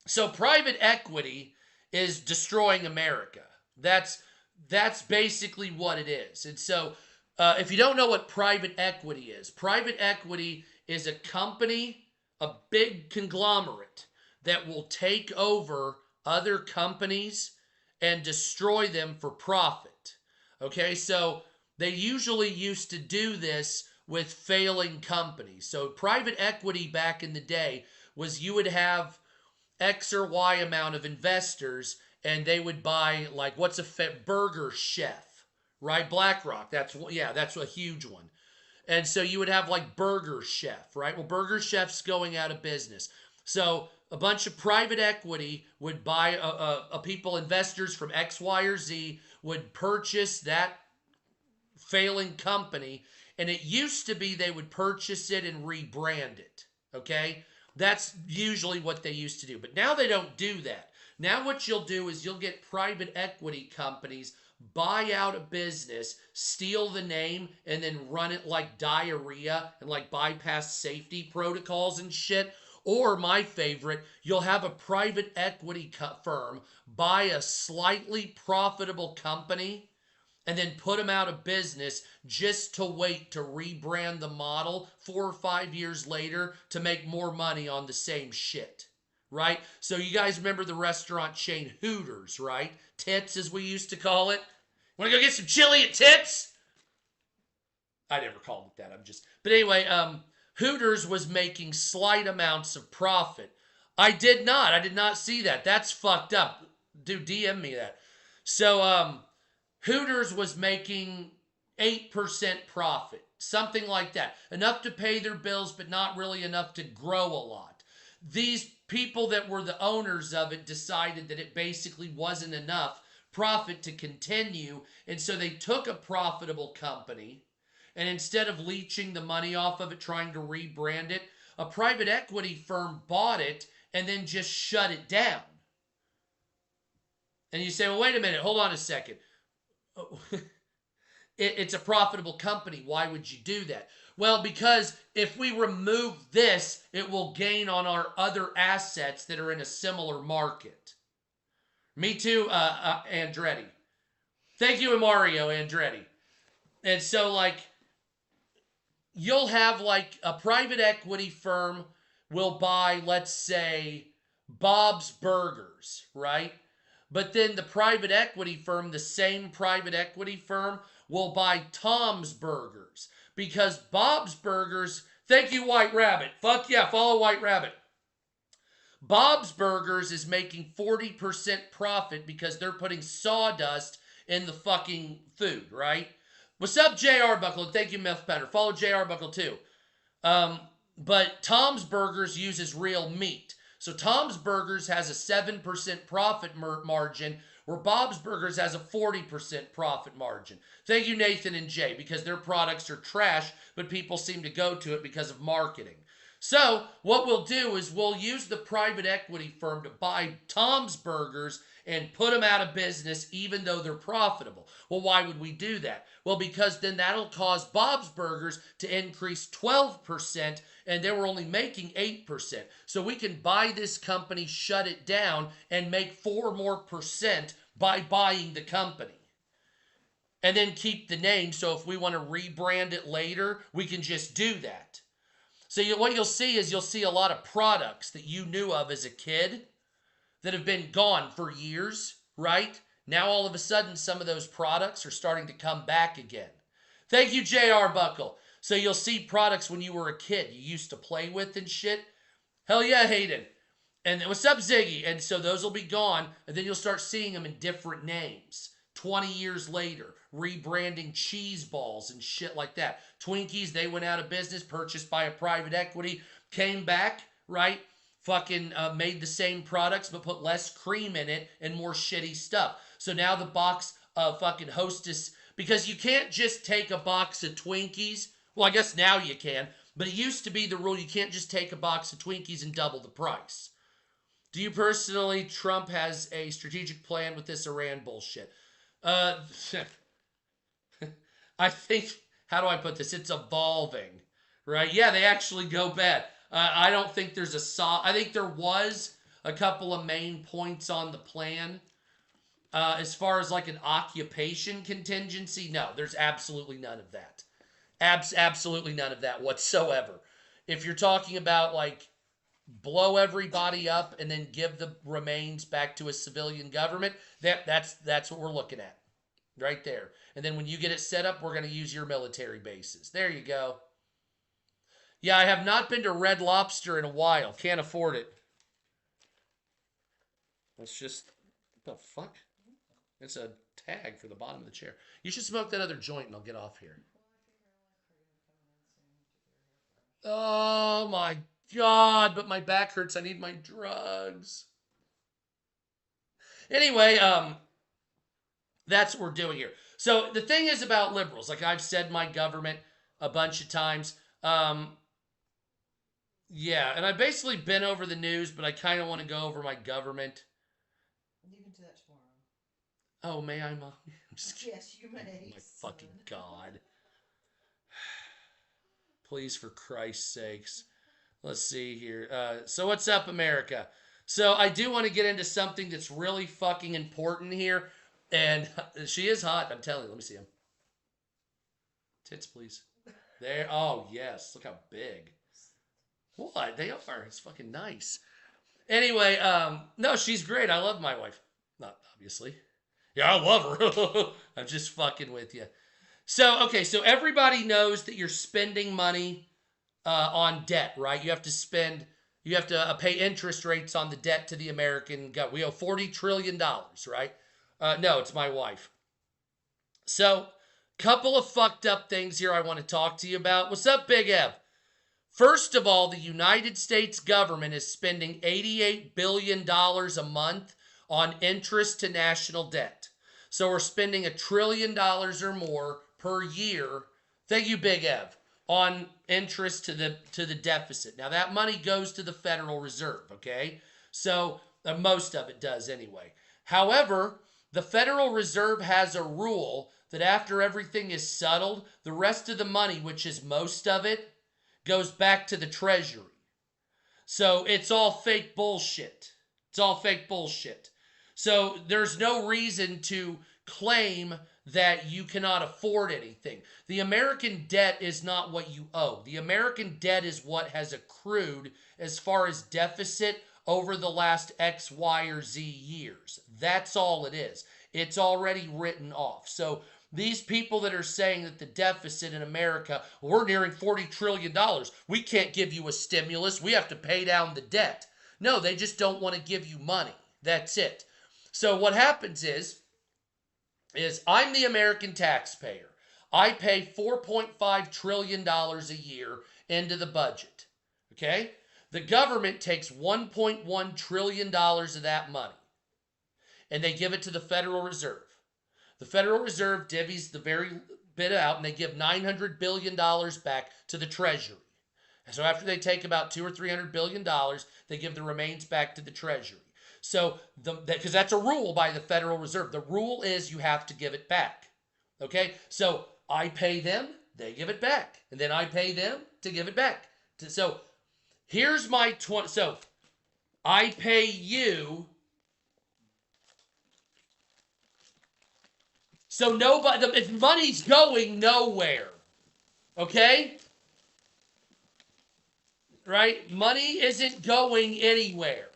So private equity is destroying America. That's basically what it is. And so... if you don't know what private equity is a company, a big conglomerate that will take over other companies and destroy them for profit. Okay, so they usually used to do this with failing companies. So private equity back in the day was you would have X or Y amount of investors and they would buy, like, what's a Burger Chef. Right, BlackRock. That's a huge one. And so you would have like Burger Chef, right? Well, Burger Chef's going out of business. So a bunch of private equity would buy investors from X, Y, or Z would purchase that failing company. And it used to be they would purchase it and rebrand it. Okay? That's usually what they used to do. But now they don't do that. Now what you'll do is you'll get private equity companies buy out a business, steal the name, and then run it like diarrhea and like bypass safety protocols and shit. Or my favorite, you'll have a private equity firm buy a slightly profitable company and then put them out of business just to wait to rebrand the model 4 or 5 years later to make more money on the same shit. Right? So you guys remember the restaurant chain Hooters, right? Tits, as we used to call it. Want to go get some chili at Tits? I never called it that. But anyway, Hooters was making slight amounts of profit. I did not see that. That's fucked up. Dude, DM me that. So, Hooters was making 8% profit. Something like that. Enough to pay their bills, but not really enough to grow a lot. These people that were the owners of it decided that it basically wasn't enough profit to continue, and so they took a profitable company, and instead of leeching the money off of it, trying to rebrand it, a private equity firm bought it and then just shut it down. And you say, well, wait a minute, hold on a second. It's a profitable company. Why would you do that? Well, because if we remove this, it will gain on our other assets that are in a similar market. Me too, Andretti. Thank you, Mario Andretti. And so, like, you'll have, like, a private equity firm will buy, let's say, Bob's Burgers, right? But then the private equity firm, the same private equity firm, will buy Tom's Burgers because Bob's Burgers, thank you, White Rabbit. Fuck yeah, follow White Rabbit. Bob's Burgers is making 40% profit because they're putting sawdust in the fucking food, right? What's up, JR Buckle? Thank you, Meth Powder. Follow JR Buckle too. But Tom's Burgers uses real meat. So Tom's Burgers has a 7% profit margin, where Bob's Burgers has a 40% profit margin. Thank you, Nathan and Jay, because their products are trash, but people seem to go to it because of marketing. So what we'll do is we'll use the private equity firm to buy Tom's Burgers and put them out of business even though they're profitable. Well, why would we do that? Well, because then that'll cause Bob's Burgers to increase 12% and they were only making 8%. So we can buy this company, shut it down, and make 4 more % by buying the company. And then keep the name, so if we want to rebrand it later, we can just do that. So what you'll see is you'll see a lot of products that you knew of as a kid that have been gone for years, right? Now all of a sudden some of those products are starting to come back again. Thank you, JR Buckle. So you'll see products when you were a kid you used to play with and shit. Hell yeah, Hayden. And what's up, Ziggy? And so those will be gone, and then you'll start seeing them in different names. 20 years later, rebranding cheese balls and shit like that. Twinkies, they went out of business, purchased by a private equity, came back, right? Fucking made the same products, but put less cream in it and more shitty stuff. So now the box of fucking Hostess, because you can't just take a box of Twinkies. Well, I guess now you can, but it used to be the rule you can't just take a box of Twinkies and double the price. Do you personally, Trump has a strategic plan with this Iran bullshit? I think, how do I put this? It's evolving, right? Yeah, they actually go bad. I don't think there's I think there was a couple of main points on the plan. As far as like an occupation contingency, no, there's absolutely none of that. Absolutely none of that whatsoever. If you're talking about like blow everybody up and then give the remains back to a civilian government, that's what we're looking at right there. And then when you get it set up, we're going to use your military bases. There you go. Yeah, I have not been to Red Lobster in a while. Can't afford it. That's just, what the fuck? It's a tag for the bottom of the chair. You should smoke that other joint and I'll get off here. Oh my God, but my back hurts. I need my drugs. Anyway, that's what we're doing here. So the thing is about liberals, like I've said my government a bunch of times. Yeah, and I've basically been over the news, but I kind of want to go over my government. You can do that tomorrow. Oh, may I, Mom? Yes, you may. Oh my fucking God. Please, for Christ's sakes. Let's see here. So what's up, America? So I do want to get into something that's really fucking important here. And she is hot, I'm telling you. Let me see him. Tits, please. There. Oh, yes. Look how big. What? They are. It's fucking nice. Anyway, no, she's great. I love my wife. Not obviously. Yeah, I love her. I'm just fucking with you. So, okay, so everybody knows that you're spending money on debt, right? You have to pay interest rates on the debt to the American government. We owe $40 trillion, right? No, it's my wife. So, couple of fucked up things here I want to talk to you about. What's up, Big Ev? First of all, the United States government is spending $88 billion a month on interest to national debt. So we're spending $1 trillion or more per year, thank you, Big Ev, on interest to the deficit. Now that money goes to the Federal Reserve, okay? So most of it does anyway. However, the Federal Reserve has a rule that after everything is settled, the rest of the money, which is most of it, goes back to the Treasury. So it's all fake bullshit. It's all fake bullshit. So there's no reason to claim that you cannot afford anything. The American debt is not what you owe. The American debt is what has accrued as far as deficit over the last X, Y, or Z years. That's all it is. It's already written off. So these people that are saying that the deficit in America, we're nearing $40 trillion. We can't give you a stimulus. We have to pay down the debt. No, they just don't want to give you money. That's it. So what happens is I'm the American taxpayer. I pay $4.5 trillion a year into the budget. Okay? The government takes $1.1 trillion of that money and they give it to the Federal Reserve. The Federal Reserve divvies the very bit out and they give $900 billion back to the Treasury. So after they take about $200 or $300 billion, they give the remains back to the Treasury. So, because that's a rule by the Federal Reserve. The rule is you have to give it back. Okay? So I pay them, they give it back. And then I pay them to give it back. So here's my so I pay you. So nobody, money's going nowhere. Okay? Right? Money isn't going anywhere.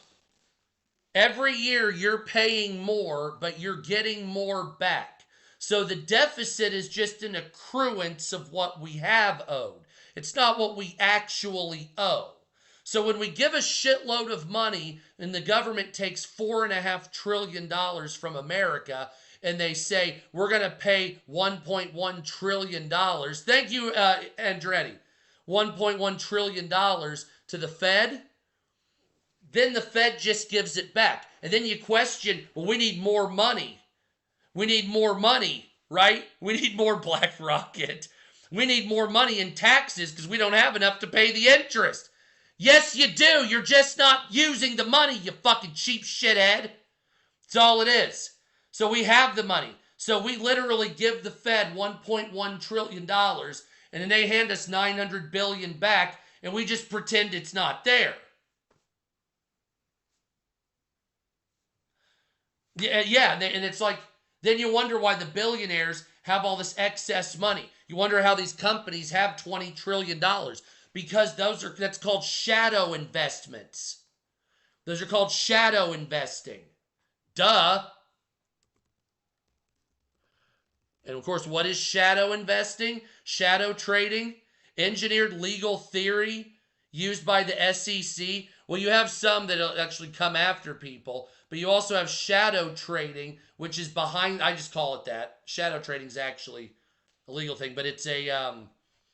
Every year you're paying more, but you're getting more back. So the deficit is just an accruance of what we have owed. It's not what we actually owe. So when we give a shitload of money and the government takes $4.5 trillion from America and they say, we're going to pay $1.1 trillion. Thank you, Andretti. $1.1 trillion to the Fed. Then the Fed just gives it back. And then you question, well, we need more money. We need more money, right? We need more BlackRocket. We need more money in taxes because we don't have enough to pay the interest. Yes, you do. You're just not using the money, you fucking cheap shithead. That's all it is. So we have the money. So we literally give the Fed $1.1 trillion and then they hand us $900 billion back and we just pretend it's not there. Yeah, and it's like, then you wonder why the billionaires have all this excess money. You wonder how these companies have $20 trillion. Because that's called shadow investments. Those are called shadow investing. Duh. And of course, what is shadow investing? Shadow trading? Engineered legal theory used by the SEC. Well, you have some that actually come after people, but you also have shadow trading, which is behind, I just call it that. Shadow trading is actually a legal thing, but it's a,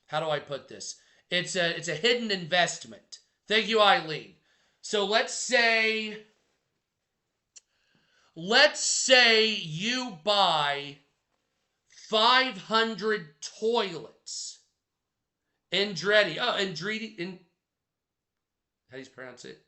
how do I put this? It's a hidden investment. Thank you, Eileen. So let's say you buy 500 toilets. Andretti. Oh, Andretti. How do you pronounce it?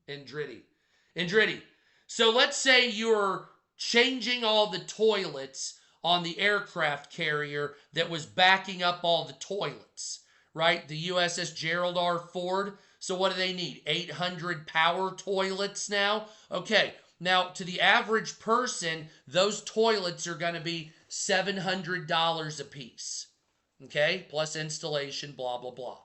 Andretti. So let's say you're changing all the toilets on the aircraft carrier that was backing up all the toilets, right? The USS Gerald R. Ford. So what do they need? 800 power toilets now? Okay, now to the average person, those toilets are going to be $700 a piece. Okay, plus installation, blah, blah, blah.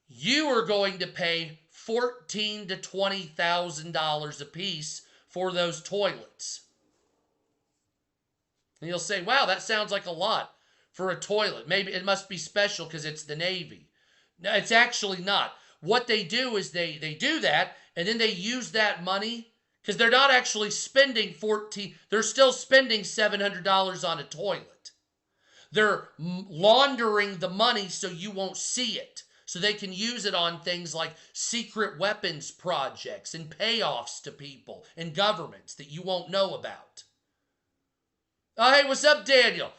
You are going to pay $14,000 to $20,000 a piece for those toilets. And you'll say, wow, that sounds like a lot for a toilet. Maybe it must be special because it's the Navy. No, it's actually not. What they do is they do that, and then they use that money because they're not actually spending they're still spending $700 on a toilet. They're laundering the money so you won't see it. So they can use it on things like secret weapons projects and payoffs to people and governments that you won't know about. Oh, hey, what's up, Daniel?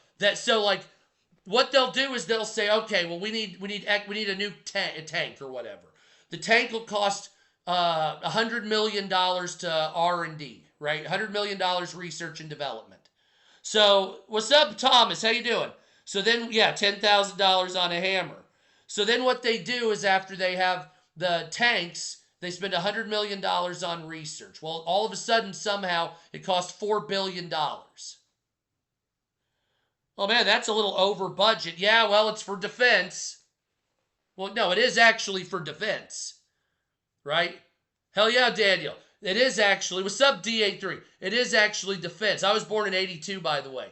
What they'll do is they'll say, okay, well, we need a new tank or whatever. The tank will cost $100 million to R&D, right? $100 million research and development. So, what's up, Thomas? How you doing? So then, yeah, $10,000 on a hammer. So then what they do is after they have the tanks, they spend $100 million on research. Well, all of a sudden, somehow, it costs $4 billion. Oh, man, that's a little over budget. Yeah, well, it's for defense. Well, no, it is actually for defense, right? Hell yeah, Daniel. It is actually, what's up, DA3? It is actually defense. I was born in 82, by the way.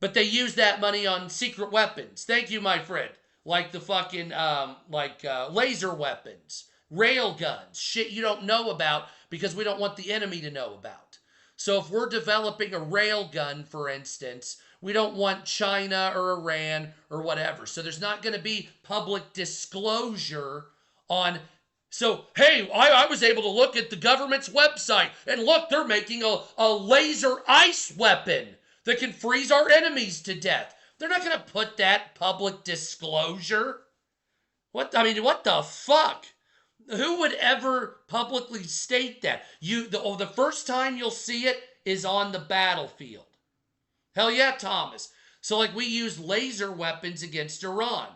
But they use that money on secret weapons. Thank you, my friend. Like the fucking, laser weapons, rail guns, shit you don't know about because we don't want the enemy to know about. So if we're developing a rail gun, for instance, we don't want China or Iran or whatever. So there's not going to be public disclosure on. So, hey, I was able to look at the government's website and look, they're making a laser ice weapon that can freeze our enemies to death. They're not going to put that public disclosure. What the fuck? Who would ever publicly state that? The first time you'll see it is on the battlefield. Hell yeah, Thomas. So like we use laser weapons against Iran.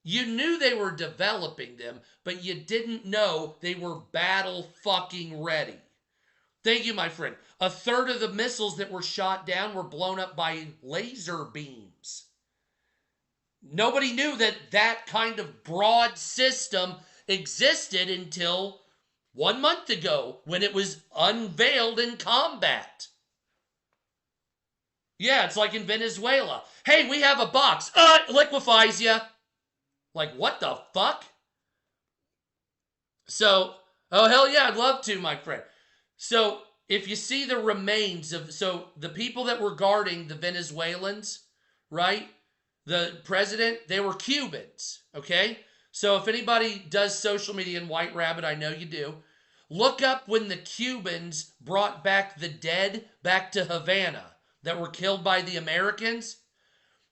You knew they were developing them, but you didn't know they were battle fucking ready. Thank you, my friend. A third of the missiles that were shot down were blown up by laser beams. Nobody knew that kind of broad system existed until 1 month ago when it was unveiled in combat. Yeah, it's like in Venezuela. Hey, we have a box. It liquefies you. Like, what the fuck? So, oh, hell yeah, I'd love to, my friend. So, if you see the remains of, so the people that were guarding the Venezuelans, right? The president, they were Cubans, okay? So if anybody does social media in White Rabbit, I know you do, look up when the Cubans brought back the dead back to Havana that were killed by the Americans.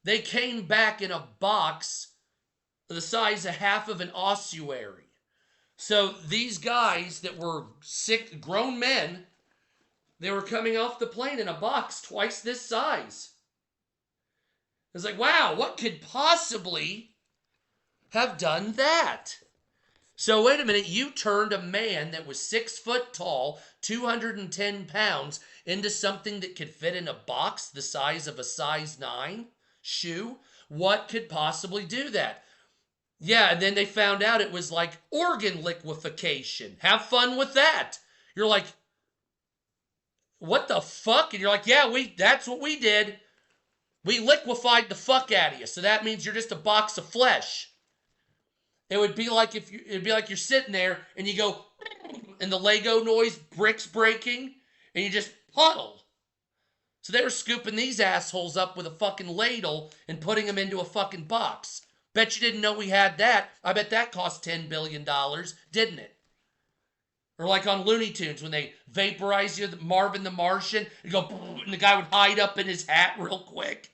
They came back in a box the size of half of an ossuary. So these guys that were sick, grown men, they were coming off the plane in a box twice this size. It's like, wow, what could possibly have done that? So wait a minute, you turned a man that was 6 foot tall, 210 pounds, into something that could fit in a box the size of a size 9 shoe? What could possibly do that? Yeah, and then they found out it was like organ liquefaction. Have fun with that. You're like, what the fuck? And you're like, yeah, that's what we did. We liquefied the fuck out of you. So that means you're just a box of flesh. It would be like it'd be like you're sitting there and you go, and the Lego noise, bricks breaking, and you just puddle. So they were scooping these assholes up with a fucking ladle and putting them into a fucking box. Bet you didn't know we had that. I bet that cost $10 billion, didn't it? Or like on Looney Tunes when they vaporize you, Marvin the Martian, you go, and the guy would hide up in his hat real quick.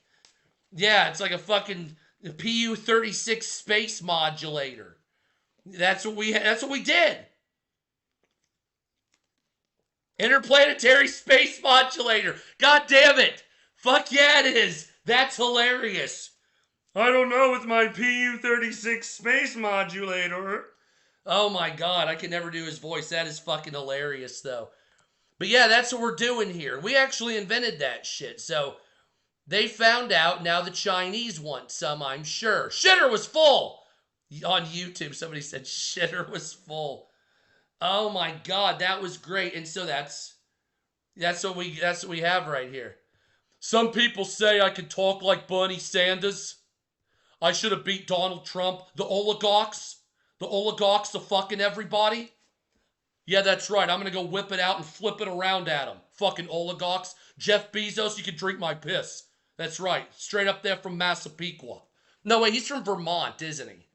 Yeah, it's like a fucking PU-36 space modulator. That's what we did. Interplanetary space modulator. God damn it. Fuck yeah, it is. That's hilarious. I don't know with my PU-36 space modulator. Oh my God, I can never do his voice. That is fucking hilarious, though. But yeah, that's what we're doing here. We actually invented that shit. So they found out. Now the Chinese want some, I'm sure. Shitter was full. On YouTube, somebody said shitter was full. Oh my God, that was great. And so that's what we have right here. Some people say I could talk like Bernie Sanders. I should have beat Donald Trump. The oligarchs are fucking everybody. Yeah, that's right. I'm going to go whip it out and flip it around at them. Fucking oligarchs. Jeff Bezos, you can drink my piss. That's right. Straight up there from Massapequa. No, wait, he's from Vermont, isn't he?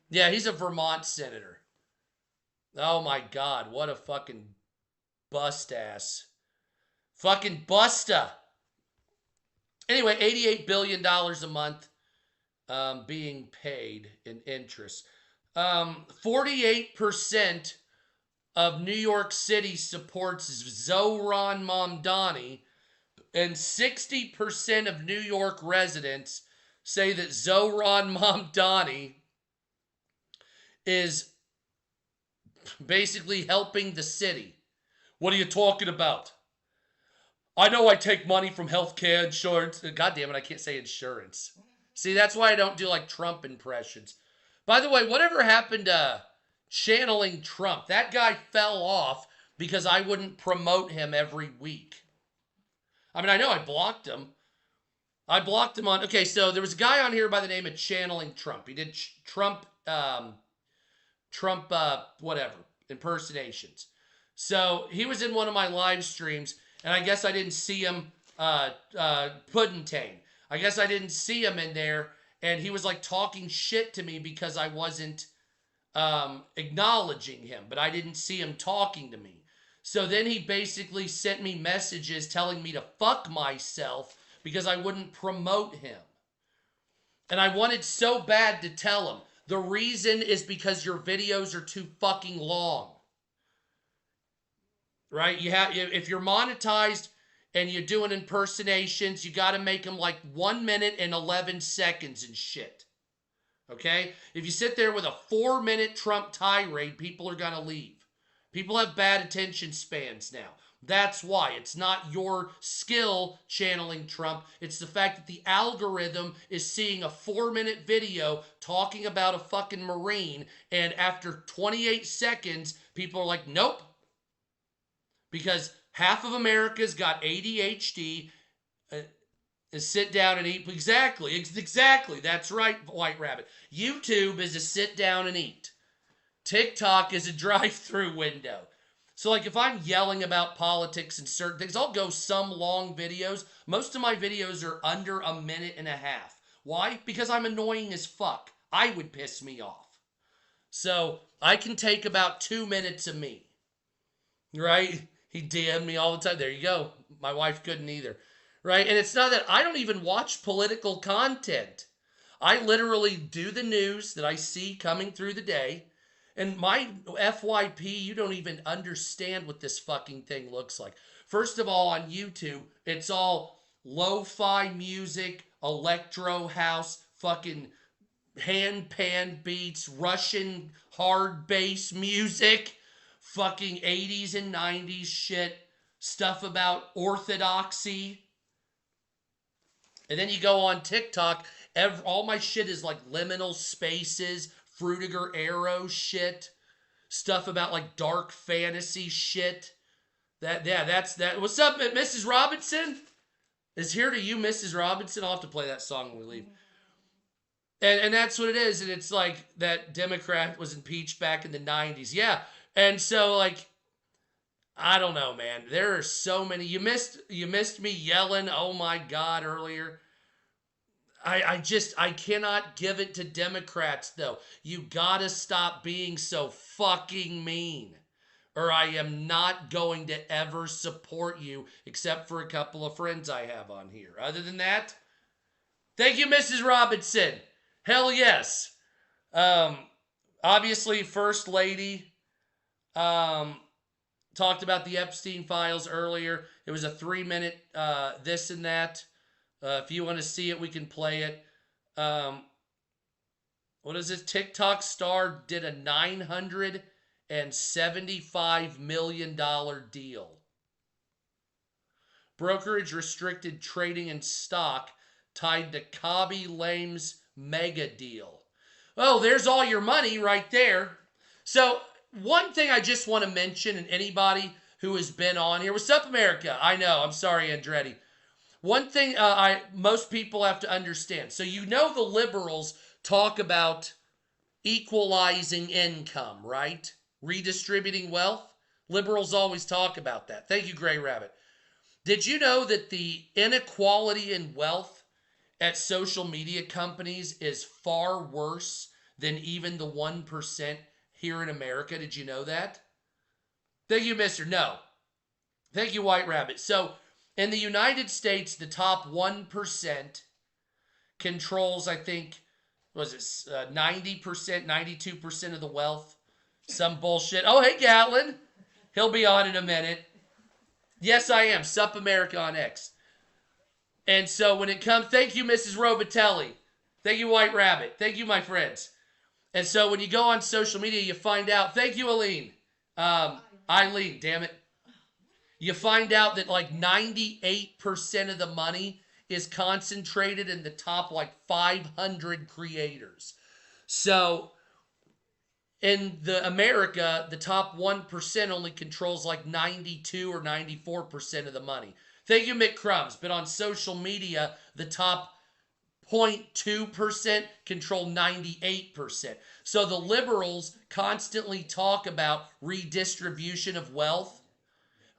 Yeah, he's a Vermont senator. Oh my God, what a fucking bust ass. Fucking busta. Anyway, $88 billion a month being paid in interest. 48% of New York City supports Zohran Mamdani, and 60% of New York residents say that Zohran Mamdani is basically helping the city. What are you talking about? I know I take money from healthcare insurance. God damn it, I can't say insurance. See, that's why I don't do like Trump impressions. By the way, whatever happened to channeling Trump? That guy fell off because I wouldn't promote him every week. I mean, I know I blocked him. I blocked him on. Okay, so there was a guy on here by the name of Channeling Trump. He did Trump, whatever, impersonations. So he was in one of my live streams, and I guess I didn't see him, Puddentane. I guess I didn't see him in there, and he was like talking shit to me because I wasn't acknowledging him, but I didn't see him talking to me. So then he basically sent me messages telling me to fuck myself because I wouldn't promote him. And I wanted so bad to tell him, the reason is because your videos are too fucking long. Right? If you're monetized and you're doing impersonations, you got to make them like 1 minute and 11 seconds and shit. Okay? If you sit there with a 4-minute Trump tirade, people are going to leave. People have bad attention spans now. That's why. It's not your skill channeling Trump. It's the fact that the algorithm is seeing a 4-minute video talking about a fucking Marine, and after 28 seconds, people are like, nope. Because half of America's got ADHD, sit down and eat. Exactly. That's right, White Rabbit. YouTube is a sit down and eat. TikTok is a drive-through window. So like if I'm yelling about politics and certain things, I'll go some long videos. Most of my videos are under a minute and a half. Why? Because I'm annoying as fuck. I would piss me off. So I can take about 2 minutes of me. Right? He DM'd me all the time. There you go. My wife couldn't either. Right? And it's not that I don't even watch political content. I literally do the news that I see coming through the day. And my FYP, you don't even understand what this fucking thing looks like. First of all, on YouTube, it's all lo-fi music, electro house, fucking hand-pan beats, Russian hard bass music, fucking 80s and 90s shit, stuff about orthodoxy. And then you go on TikTok, all my shit is like liminal spaces, Frutiger Arrow shit, stuff about like dark fantasy shit. That's that. What's up, Mrs. Robinson? Is here to you, Mrs. Robinson? I'll have to play that song when we leave. And that's what it is. And it's like that Democrat was impeached back in the 90s. Yeah. And so like, I don't know, man. There are so many. You missed me yelling, oh my God, earlier. I cannot give it to Democrats, though. You gotta stop being so fucking mean. Or I am not going to ever support you, except for a couple of friends I have on here. Other than that, thank you, Mrs. Robinson. Hell yes. Obviously, First Lady talked about the Epstein files earlier. It was a 3-minute this and that. If you want to see it, we can play it. What is this? TikTok star did a $975 million deal. Brokerage restricted trading in stock tied to Khaby Lame's mega deal. Oh, there's all your money right there. So one thing I just want to mention, and anybody who has been on here, what's up, America? I know, I'm sorry, Andretti. One thing most people have to understand. So you know the liberals talk about equalizing income, right? Redistributing wealth. Liberals always talk about that. Thank you, Gray Rabbit. Did you know that the inequality in wealth at social media companies is far worse than even the 1% here in America? Did you know that? Thank you, Mr. No. Thank you, White Rabbit. So in the United States, the top 1% controls, I think, was it 90%, 92% of the wealth? Some bullshit. Oh, hey, Gatlin. He'll be on in a minute. Yes, I am. Sup America on X. And so when it comes, thank you, Mrs. Robatelli. Thank you, White Rabbit. Thank you, my friends. And so when you go on social media, you find out, thank you, Aline. Eileen, damn it. You find out that like 98% of the money is concentrated in the top like 500 creators. So in the America, the top 1% only controls like 92 or 94% of the money. Thank you, Mick Crumbs. But on social media, the top 0.2% control 98%. So the liberals constantly talk about redistribution of wealth,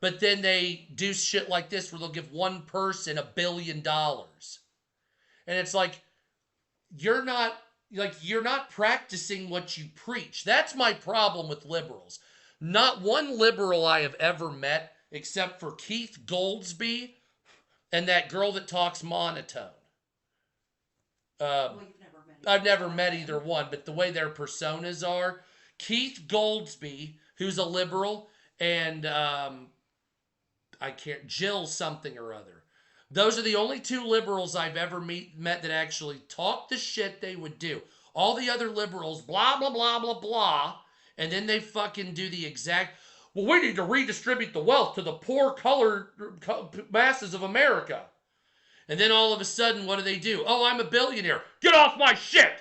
but then they do shit like this where they'll give one person $1 billion. And it's like, you're not practicing what you preach. That's my problem with liberals. Not one liberal I have ever met, except for Keith Goldsby and that girl that talks monotone. I've never met either one, but the way their personas are, Keith Goldsby, who's a liberal, and Jill something or other. Those are the only two liberals I've ever met that actually talk the shit they would do. All the other liberals, blah, blah, blah, blah, blah, and then they fucking do the exact, well, we need to redistribute the wealth to the poor colored masses of America. And then all of a sudden, what do? Oh, I'm a billionaire. Get off my shit!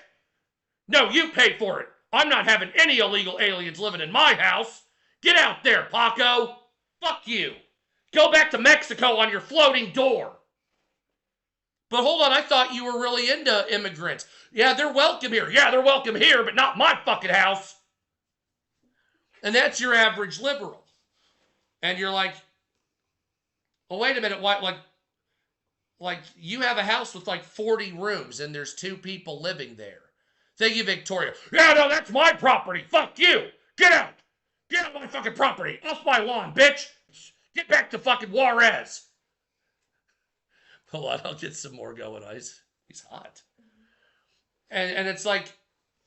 No, you pay for it. I'm not having any illegal aliens living in my house. Get out there, Paco. Fuck you. Go back to Mexico on your floating door. But hold on, I thought you were really into immigrants. Yeah, they're welcome here. Yeah, they're welcome here, but not my fucking house. And that's your average liberal. And you're like, well, wait a minute, what, like you have a house with like 40 rooms and there's 2 people living there. Thank you, Victoria. Yeah, no, that's my property. Fuck you. Get out. Get out of my fucking property. Off my lawn, bitch. Get back to fucking Juarez. Hold on, I'll get some more going. He's hot. And it's like,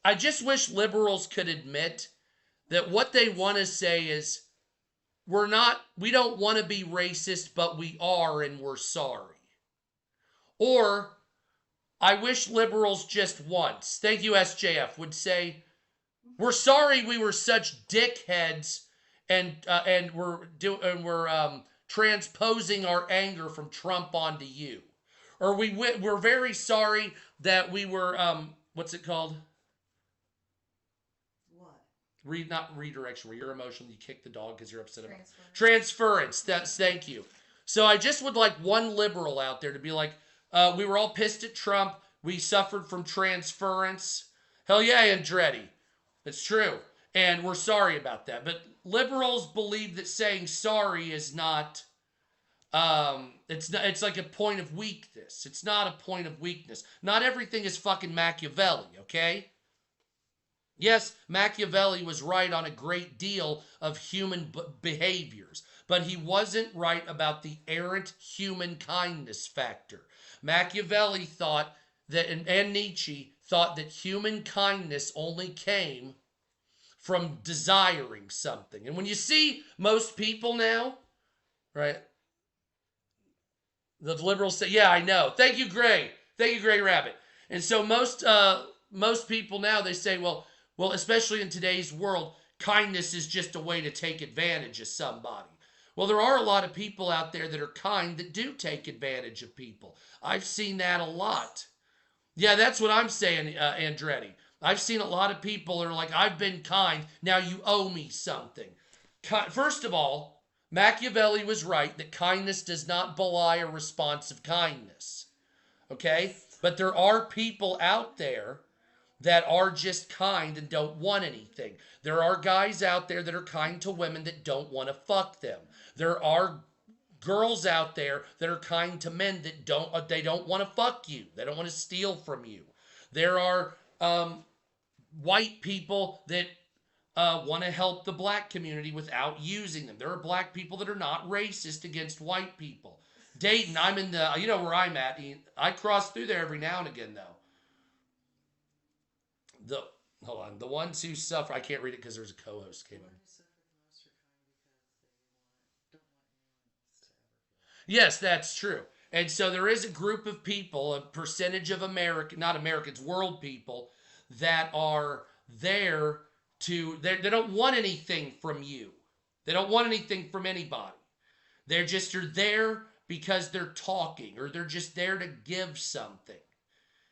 I just wish liberals could admit that what they want to say is, we don't want to be racist, but we are, and we're sorry. Or, I wish liberals just once, thank you SJF, would say, we're sorry we were such dickheads and we're transposing our anger from Trump onto you. Or we're very sorry that we were, what's it called? What? Not redirection, where you're emotional, you kick the dog because you're upset about it. Transference. Thank you. So I just would like one liberal out there to be like, we were all pissed at Trump. We suffered from transference. Hell yeah, Andretti. It's true. And we're sorry about that. But liberals believe that saying sorry is not, it's like a point of weakness. It's not a point of weakness. Not everything is fucking Machiavelli, okay? Yes, Machiavelli was right on a great deal of human behaviors, but he wasn't right about the errant human kindness factor. Machiavelli thought that, and Nietzsche thought that human kindness only came from desiring something. And when you see most people now, right, the liberals say, yeah, I know. Thank you, Gray. Thank you, Gray Rabbit. And so most people now, they say, well, especially in today's world, kindness is just a way to take advantage of somebody. Well, there are a lot of people out there that are kind that do take advantage of people. I've seen that a lot. Yeah, that's what I'm saying, Andretti. I've seen a lot of people that are like, I've been kind, now you owe me something. First of all, Machiavelli was right that kindness does not belie a response of kindness. Okay? But there are people out there that are just kind and don't want anything. There are guys out there that are kind to women that don't want to fuck them. There are girls out there that are kind to men that don't want to fuck you. They don't want to steal from you. There are white people that want to help the black community without using them. There are black people that are not racist against white people. Dayton, I'm in the, you know where I'm at. I cross through there every now and again, though. Hold on. The ones who suffer, I can't read it because there's a co-host came in. Yes, that's true. And so there is a group of people, a percentage of not Americans, world people, that are there they don't want anything from you. They don't want anything from anybody. They're just are there because they're talking or they're just there to give something.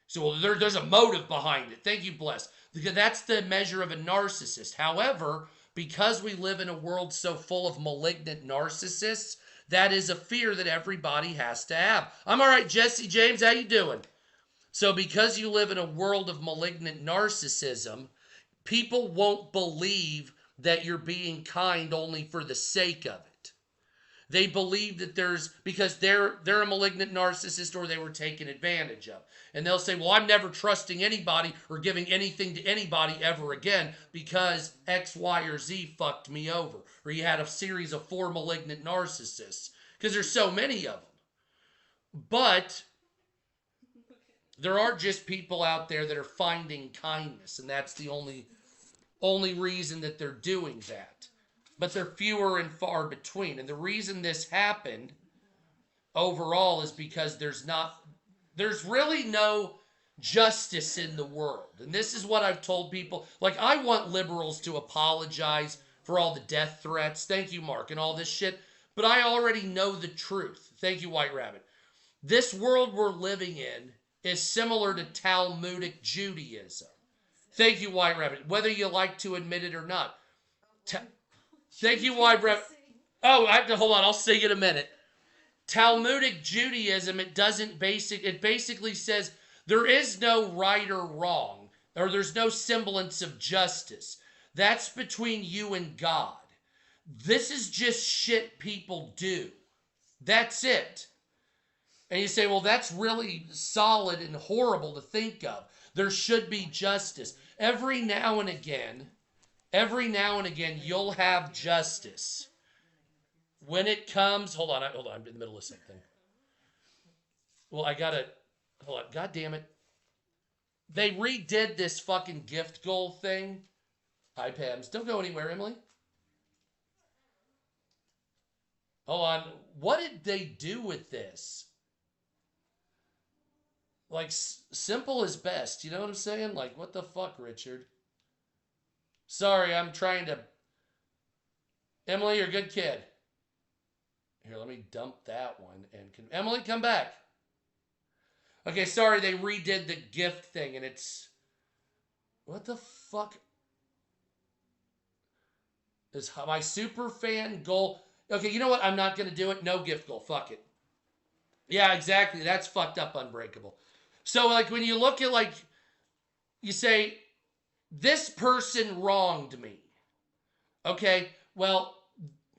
So there's a motive behind it. Thank you, Bless. Because that's the measure of a narcissist. However, because we live in a world so full of malignant narcissists, that is a fear that everybody has to have. I'm all right, Jesse James. How you doing? So because you live in a world of malignant narcissism, people won't believe that you're being kind only for the sake of it. They believe that because they're a malignant narcissist or they were taken advantage of. And they'll say, well, I'm never trusting anybody or giving anything to anybody ever again because X, Y, or Z fucked me over. Or you had a series of 4 malignant narcissists. Because there's so many of them. But there are just people out there that are finding kindness. And that's the only reason that they're doing that. But they're fewer and far between. And the reason this happened overall is because there's really no justice in the world. And this is what I've told people. Like, I want liberals to apologize for all the death threats. Thank you, Mark, and all this shit. But I already know the truth. Thank you, White Rabbit. This world we're living in is similar to Talmudic Judaism. Thank you, White Rabbit. Whether you like to admit it or not. Thank you, White Rabbit. Oh, I have to hold on. I'll sing in a minute. Talmudic Judaism, it basically says there is no right or wrong, or there's no semblance of justice. That's between you and God. This is just shit people do. That's it. And you say, well, that's really solid and horrible to think of. There should be justice. Every now and again, you'll have justice. When it comes, hold on, I'm in the middle of something. Well, hold on, god damn it. They redid this fucking gift goal thing. Hi, Pams. Don't go anywhere, Emily. Hold on, what did they do with this? Like, simple is best, you know what I'm saying? Like, what the fuck, Richard? Sorry, I'm trying to... Emily, you're a good kid. Here, let me dump that one. Emily, come back. Okay, sorry, they redid the gift thing, and it's... What the fuck? Is my super fan goal... Okay, you know what? I'm not going to do it. No gift goal. Fuck it. Yeah, exactly. That's fucked up Unbreakable. So, like, when you look at, like... You say, this person wronged me. Okay, well...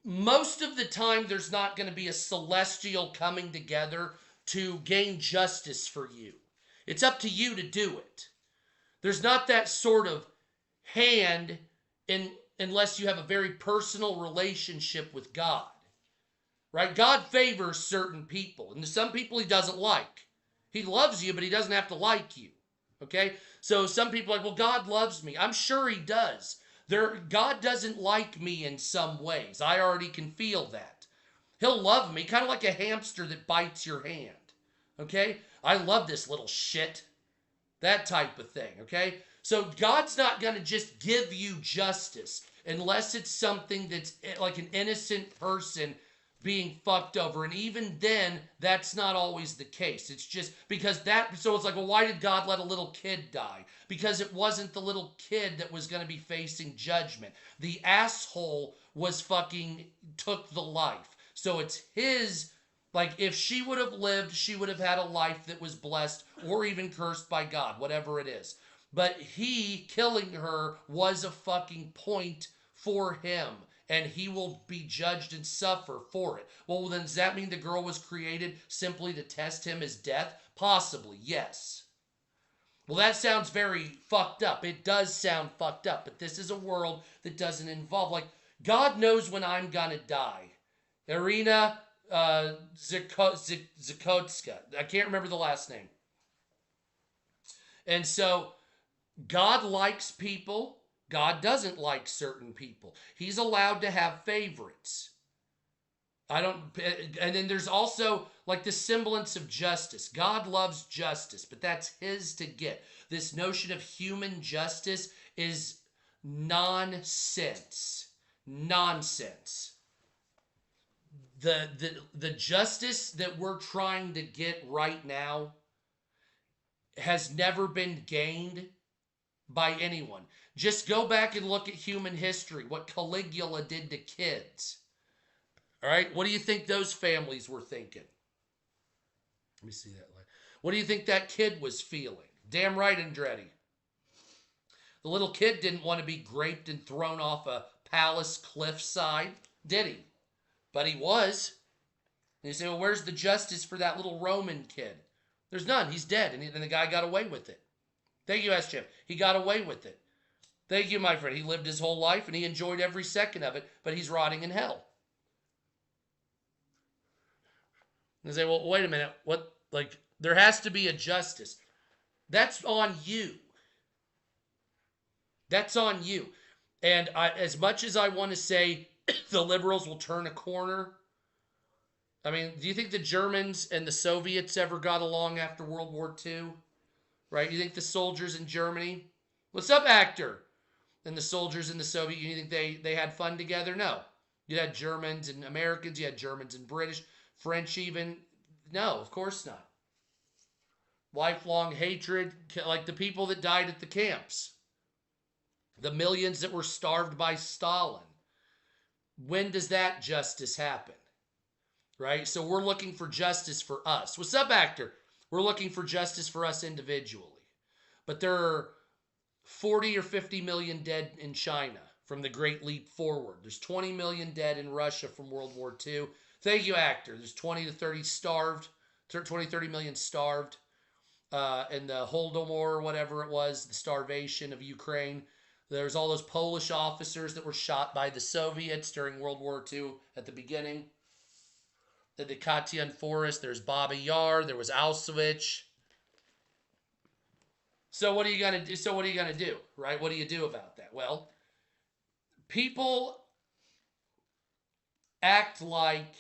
Most of the time, there's not going to be a celestial coming together to gain justice for you. It's up to you to do it. There's not that sort of hand unless you have a very personal relationship with God. Right? God favors certain people, and some people he doesn't like. He loves you, but he doesn't have to like you. Okay? So some people are like, well, God loves me. I'm sure he does. God doesn't like me in some ways. I already can feel that. He'll love me, kind of like a hamster that bites your hand. Okay? I love this little shit. That type of thing. Okay? So God's not going to just give you justice unless it's something that's like an innocent person being fucked over. And even then, that's not always the case. It's just because so it's like, well, why did God let a little kid die? Because it wasn't the little kid that was going to be facing judgment. The asshole took the life. So it's his, like, if she would have lived, she would have had a life that was blessed or even cursed by God, whatever it is. But he killing her was a fucking point for him. And he will be judged and suffer for it. Well, then does that mean the girl was created simply to test him as death? Possibly, yes. Well, that sounds very fucked up. It does sound fucked up. But this is a world that doesn't involve, like, God knows when I'm gonna die. Irina Zakotska. I can't remember the last name. And so, God likes people. God doesn't like certain people. He's allowed to have favorites. I don't, and then there's also like the semblance of justice. God loves justice, but that's his to get. This notion of human justice is nonsense. Nonsense. The justice that we're trying to get right now has never been gained by anyone. Just go back and look at human history, what Caligula did to kids. All right, what do you think those families were thinking? Let me see that line. What do you think that kid was feeling? Damn right, Andretti. The little kid didn't want to be raped and thrown off a palace cliffside, did he? But he was. And you say, well, where's the justice for that little Roman kid? There's none. He's dead. And the guy got away with it. Thank you, SJF. He got away with it. Thank you, my friend. He lived his whole life and he enjoyed every second of it, but he's rotting in hell. And say, well, wait a minute. What? Like, there has to be a justice. That's on you. That's on you. And as much as I want to say the liberals will turn a corner, I mean, do you think the Germans and the Soviets ever got along after World War II? Right? You think the soldiers in Germany? What's up, actor? And the soldiers in the Soviet Union, think they had fun together? No. You had Germans and Americans. You had Germans and British, French even. No, of course not. Lifelong hatred, like the people that died at the camps. The millions that were starved by Stalin. When does that justice happen? Right? So we're looking for justice for us. What's up, actor? We're looking for justice for us individually. But there are 40 or 50 million dead in China from the Great Leap Forward. There's 20 million dead in Russia from World War II. Thank you, actor. There's 20 to 30 starved, 20, 30 million starved in the Holodomor or whatever it was, the starvation of Ukraine. There's all those Polish officers that were shot by the Soviets during World War II at the beginning. The Katian Forest, there's Baba Yar, there was Auschwitz. So what are you gonna do? So what are you gonna do, right? What do you do about that? Well, people act like,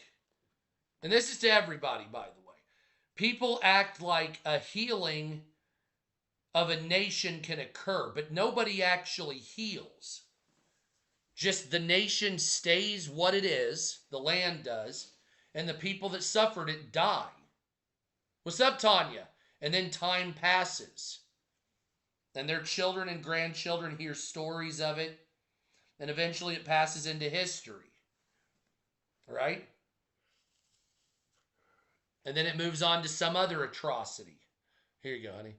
and this is to everybody, by the way, people act like a healing of a nation can occur, but nobody actually heals. Just the nation stays what it is, the land does, and the people that suffered it die. What's up, Tanya? And then time passes. And their children and grandchildren hear stories of it. And eventually it passes into history. Right? And then it moves on to some other atrocity. Here you go, honey.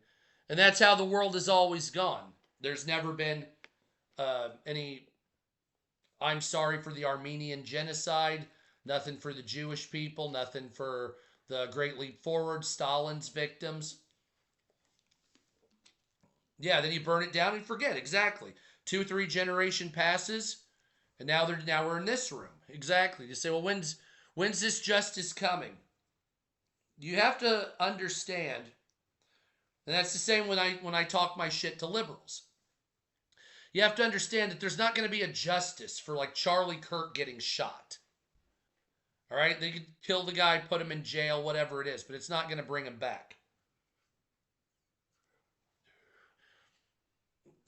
And that's how the world has always gone. There's never been any, I'm sorry for the Armenian genocide, nothing for the Jewish people, nothing for the Great Leap Forward, Stalin's victims. Yeah, then you burn it down and forget. Exactly. 2-3 generation passes, and now we're in this room. Exactly. You say, well, when's this justice coming? You have to understand, and that's the same when I talk my shit to liberals. You have to understand that there's not going to be a justice for like Charlie Kirk getting shot. All right? They could kill the guy, put him in jail, whatever it is, but it's not going to bring him back.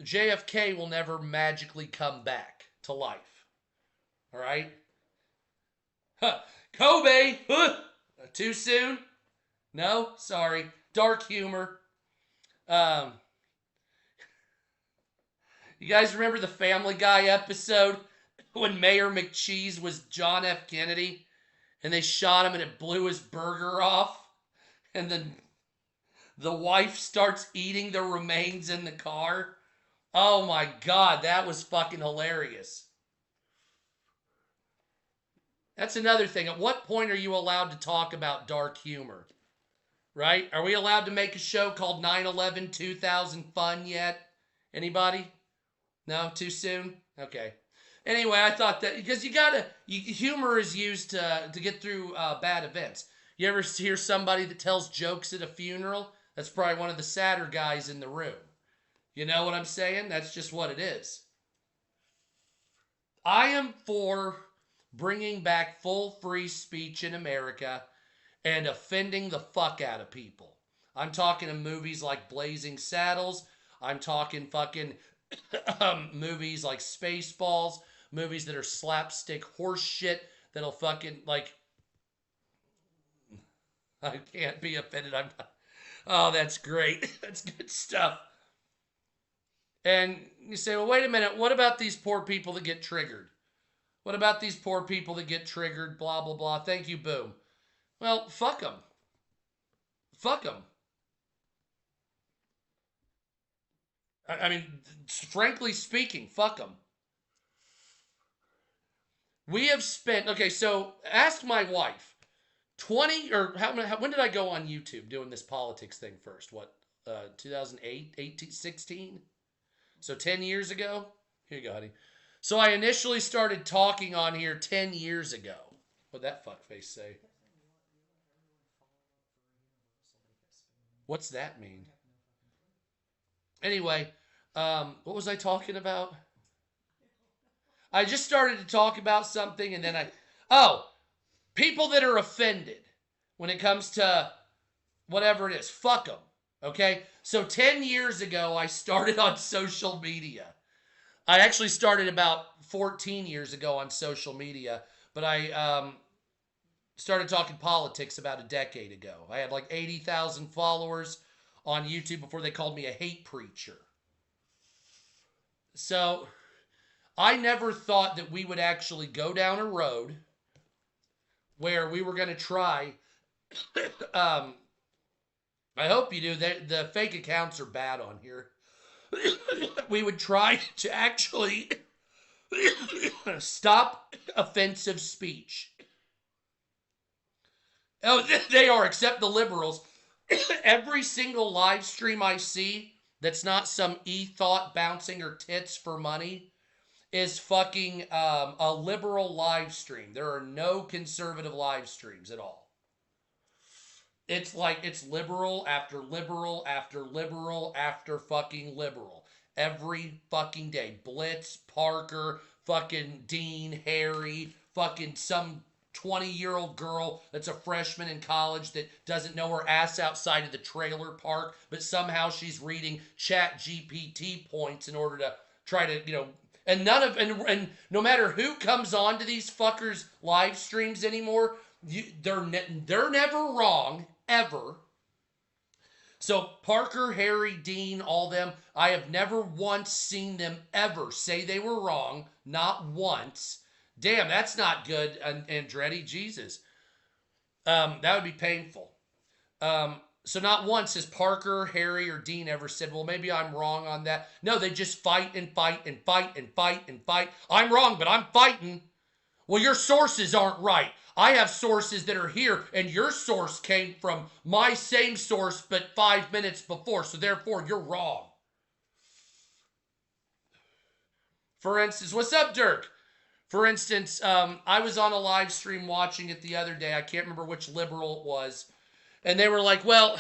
JFK will never magically come back to life. All right? Huh. Kobe! Huh. Too soon? No? Sorry. Dark humor. You guys remember the Family Guy episode when Mayor McCheese was John F. Kennedy and they shot him and it blew his burger off? And then the wife starts eating the remains in the car? Oh my God, that was fucking hilarious. That's another thing. At what point are you allowed to talk about dark humor? Right? Are we allowed to make a show called 9/11/2000 Fun yet? Anybody? No? Too soon? Okay. Anyway, I thought that, because humor is used to get through bad events. You ever hear somebody that tells jokes at a funeral? That's probably one of the sadder guys in the room. You know what I'm saying? That's just what it is. I am for bringing back full free speech in America and offending the fuck out of people. I'm talking in movies like Blazing Saddles. I'm talking fucking movies like Spaceballs, movies that are slapstick horse shit that'll fucking like. I can't be offended. I'm not. Oh, that's great. That's good stuff. And you say, well, wait a minute. What about these poor people that get triggered? What about these poor people that get triggered? Blah, blah, blah. Thank you, boom. Well, fuck them. Fuck them. I mean, frankly speaking, fuck them. We have spent, okay, so ask my wife. 20, or when did I go on YouTube doing this politics thing first? What, 2008, 18, 16? So 10 years ago? Here you go, honey. So I initially started talking on here 10 years ago. What'd that fuckface say? What's that mean? Anyway, what was I talking about? I just started to talk about something and then people that are offended when it comes to whatever it is, fuck them. Okay? So 10 years ago, I started on social media. I actually started about 14 years ago on social media, but I started talking politics about a decade ago. I had like 80,000 followers on YouTube before they called me a hate preacher. So I never thought that we would actually go down a road where we were going to try. I hope you do. The fake accounts are bad on here. We would try to actually stop offensive speech. Oh, they are, except the liberals. Every single live stream I see that's not some e-thought bouncing her tits for money is fucking a liberal live stream. There are no conservative live streams at all. It's like it's liberal after liberal after liberal after fucking liberal. Every fucking day. Blitz, Parker, fucking Dean, Harry, fucking some 20-year-old girl that's a freshman in college that doesn't know her ass outside of the trailer park, but somehow she's reading Chat GPT points in order to try to, and no matter who comes on to these fuckers' live streams anymore, they're never wrong, ever. So Parker, Harry, Dean, all them, I have never once seen them ever say they were wrong, not once. Damn, that's not good, Andretti. Jesus. That would be painful. So not once has Parker, Harry, or Dean ever said, well, maybe I'm wrong on that. No, they just fight and fight and fight and fight and fight. I'm wrong, but I'm fighting. Well, your sources aren't right. I have sources that are here, and your source came from my same source, but 5 minutes before, so therefore you're wrong. For instance, what's up, Dirk? For instance, I was on a live stream watching it the other day. I can't remember which liberal it was. And they were like, well,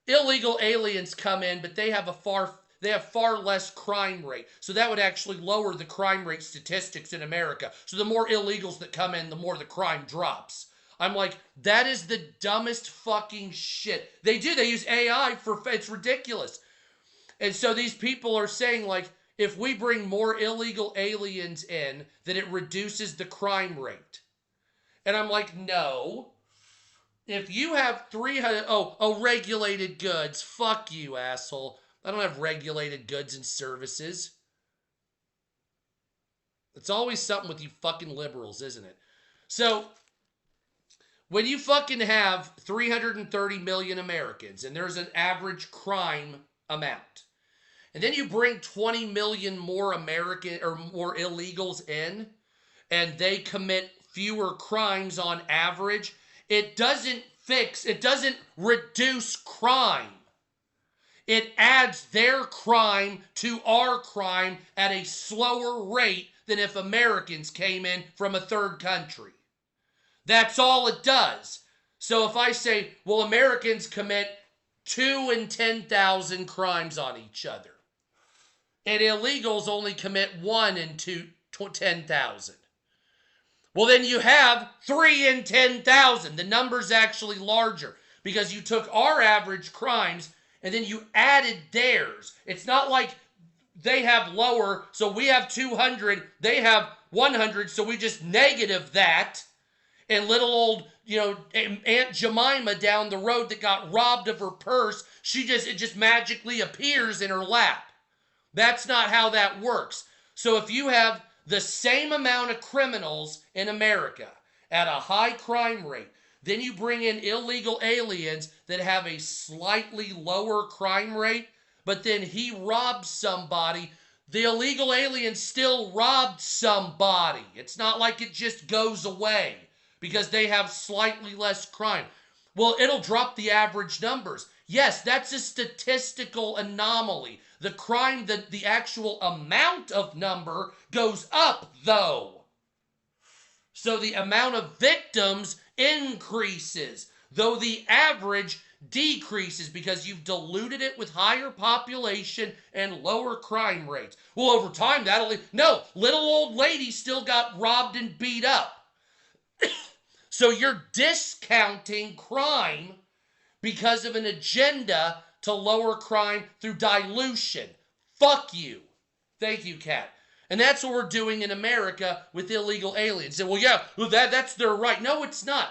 illegal aliens come in, but they have far less crime rate. So that would actually lower the crime rate statistics in America. So the more illegals that come in, the more the crime drops. I'm like, that is the dumbest fucking shit. They use AI it's ridiculous. And so these people are saying like, if we bring more illegal aliens in, that it reduces the crime rate. And I'm like, no. If you have 300, regulated goods, fuck you, asshole. I don't have regulated goods and services. It's always something with you fucking liberals, isn't it? So, when you fucking have 330 million Americans, and there's an average crime amount, and then you bring 20 million more American or more illegals in, and they commit fewer crimes on average, it doesn't reduce crime. It adds their crime to our crime at a slower rate than if Americans came in from a third country. That's all it does. So if I say, well, Americans commit 2 in 10,000 crimes on each other, and illegals only commit 1 in 10,000. Well, then you have 3 in 10,000. The number's actually larger because you took our average crimes and then you added theirs. It's not like they have lower, so we have 200, they have 100, so we just negative that. And little old, Aunt Jemima down the road that got robbed of her purse, it just magically appears in her lap. That's not how that works. So if you have the same amount of criminals in America at a high crime rate, then you bring in illegal aliens that have a slightly lower crime rate, but then he robs somebody, the illegal alien still robbed somebody. It's not like it just goes away because they have slightly less crime. Well, it'll drop the average numbers. Yes, that's a statistical anomaly. The crime, the actual amount of number goes up, though. So the amount of victims increases, though the average decreases because you've diluted it with higher population and lower crime rates. Well, over time, no, little old lady still got robbed and beat up. So you're discounting crime because of an agenda to lower crime through dilution. Fuck you. Thank you, Kat. And that's what we're doing in America with illegal aliens. And that's their right. No, it's not.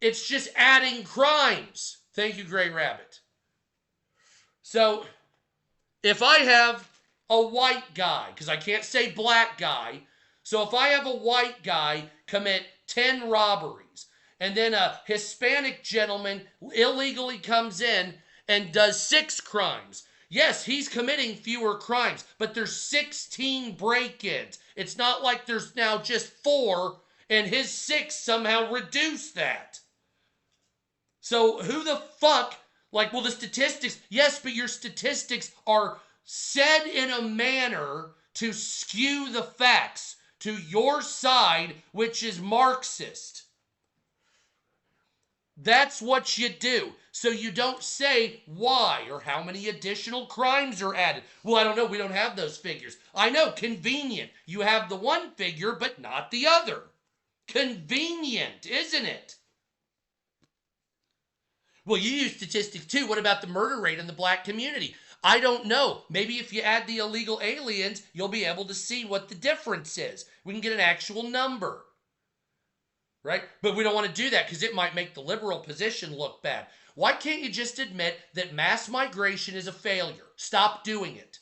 It's just adding crimes. Thank you, Gray Rabbit. So, if I have a white guy, because I can't say black guy, so if I have a white guy commit 10 robberies, and then a Hispanic gentleman illegally comes in and does 6 crimes, yes, he's committing fewer crimes, but there's 16 break-ins. It's not like there's now just 4, and his 6 somehow reduced that. So who the fuck, the statistics, yes, but your statistics are said in a manner to skew the facts to your side, which is Marxist. That's what you do. So you don't say why or how many additional crimes are added. Well, I don't know. We don't have those figures. I know, convenient. You have the one figure, but not the other. Convenient, isn't it? Well, you use statistics too. What about the murder rate in the black community? I don't know. Maybe if you add the illegal aliens, you'll be able to see what the difference is. We can get an actual number. Right? But we don't want to do that because it might make the liberal position look bad. Why can't you just admit that mass migration is a failure? Stop doing it.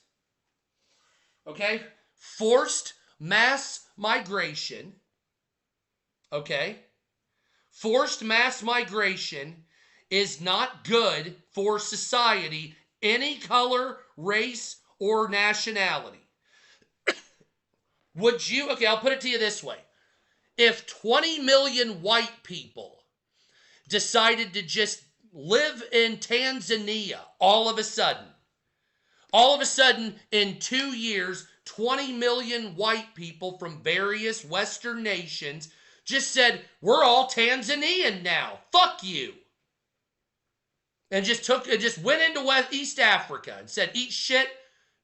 Okay? Forced mass migration. Okay? Forced mass migration is not good for society, any color, race, or nationality. Okay, I'll put it to you this way. If 20 million white people decided to just live in Tanzania all of a sudden in 2 years, 20 million white people from various Western nations just said, we're all Tanzanian now. Fuck you. And just went into East Africa and said, eat shit,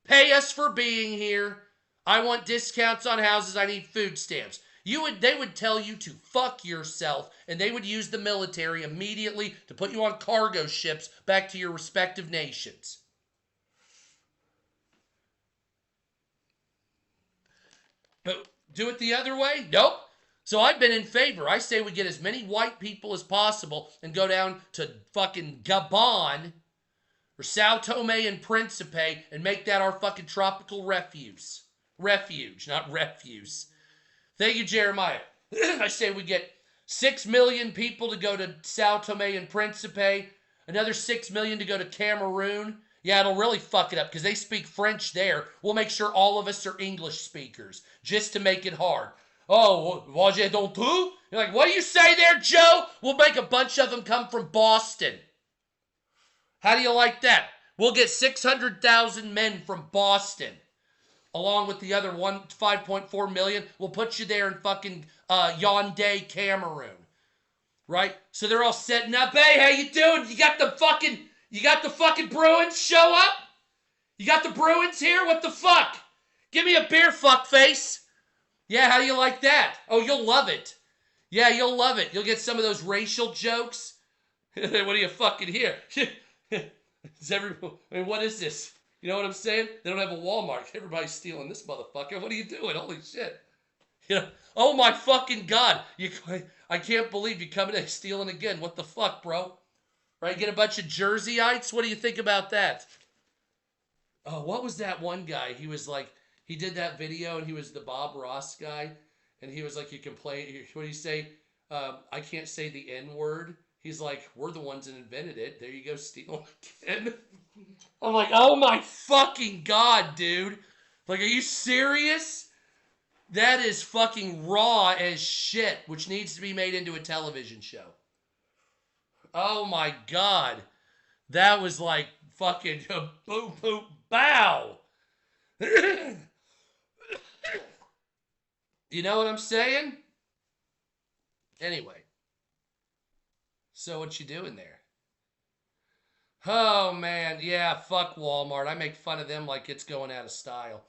pay us for being here. I want discounts on houses, I need food stamps. They would tell you to fuck yourself, and they would use the military immediately to put you on cargo ships back to your respective nations. But do it the other way? Nope. So I've been in favor. I say we get as many white people as possible and go down to fucking Gabon or Sao Tome and Principe and make that our fucking tropical refuge. Refuge, not refuse. Thank you, Jeremiah. I say we get 6 million people to go to Sao Tome and Principe, another 6 million to go to Cameroon. Yeah, it'll really fuck it up because they speak French there. We'll make sure all of us are English speakers just to make it hard. Oh, voyez donc tout? You're like, what do you say there, Joe? We'll make a bunch of them come from Boston. How do you like that? We'll get 600,000 men from Boston, along with the other 5.4 million. We'll put you there in fucking Yaoundé, Cameroon. Right? So they're all setting up. Hey, how you doing? You got the fucking Bruins show up? You got the Bruins here? What the fuck? Give me a beer, fuckface. Yeah, how do you like that? Oh, you'll love it. Yeah, you'll love it. You'll get some of those racial jokes. What do you fucking hear? What is this? You know what I'm saying? They don't have a Walmart. Everybody's stealing this motherfucker. What are you doing? Holy shit. You know, oh my fucking God. I can't believe you coming in stealing again. What the fuck, bro? Right? Get a bunch of Jerseyites? What do you think about that? Oh, what was that one guy? He was like, he did that video and he was the Bob Ross guy. And he was like, you can play, what do you say? I can't say the N word. He's like, we're the ones that invented it. There you go, stealing again. I'm like, oh my fucking God, dude. Like, are you serious? That is fucking raw as shit, which needs to be made into a television show. Oh my God. That was like fucking boom, boom, bow. You know what I'm saying? Anyway. So what you doing there? Oh man, yeah, fuck Walmart. I make fun of them like it's going out of style.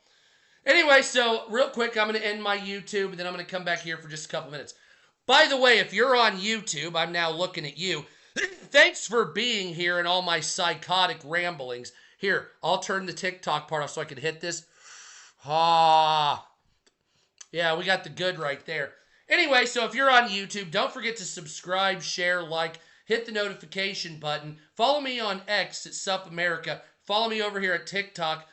Anyway, so real quick, I'm going to end my YouTube and then I'm going to come back here for just a couple minutes. By the way, if you're on YouTube, I'm now looking at you. Thanks for being here and all my psychotic ramblings. Here, I'll turn the TikTok part off so I can hit this. Ah. Yeah, we got the good right there. Anyway, so if you're on YouTube, don't forget to subscribe, share, like, hit the notification button. Follow me on X at Sup America. Follow me over here at TikTok.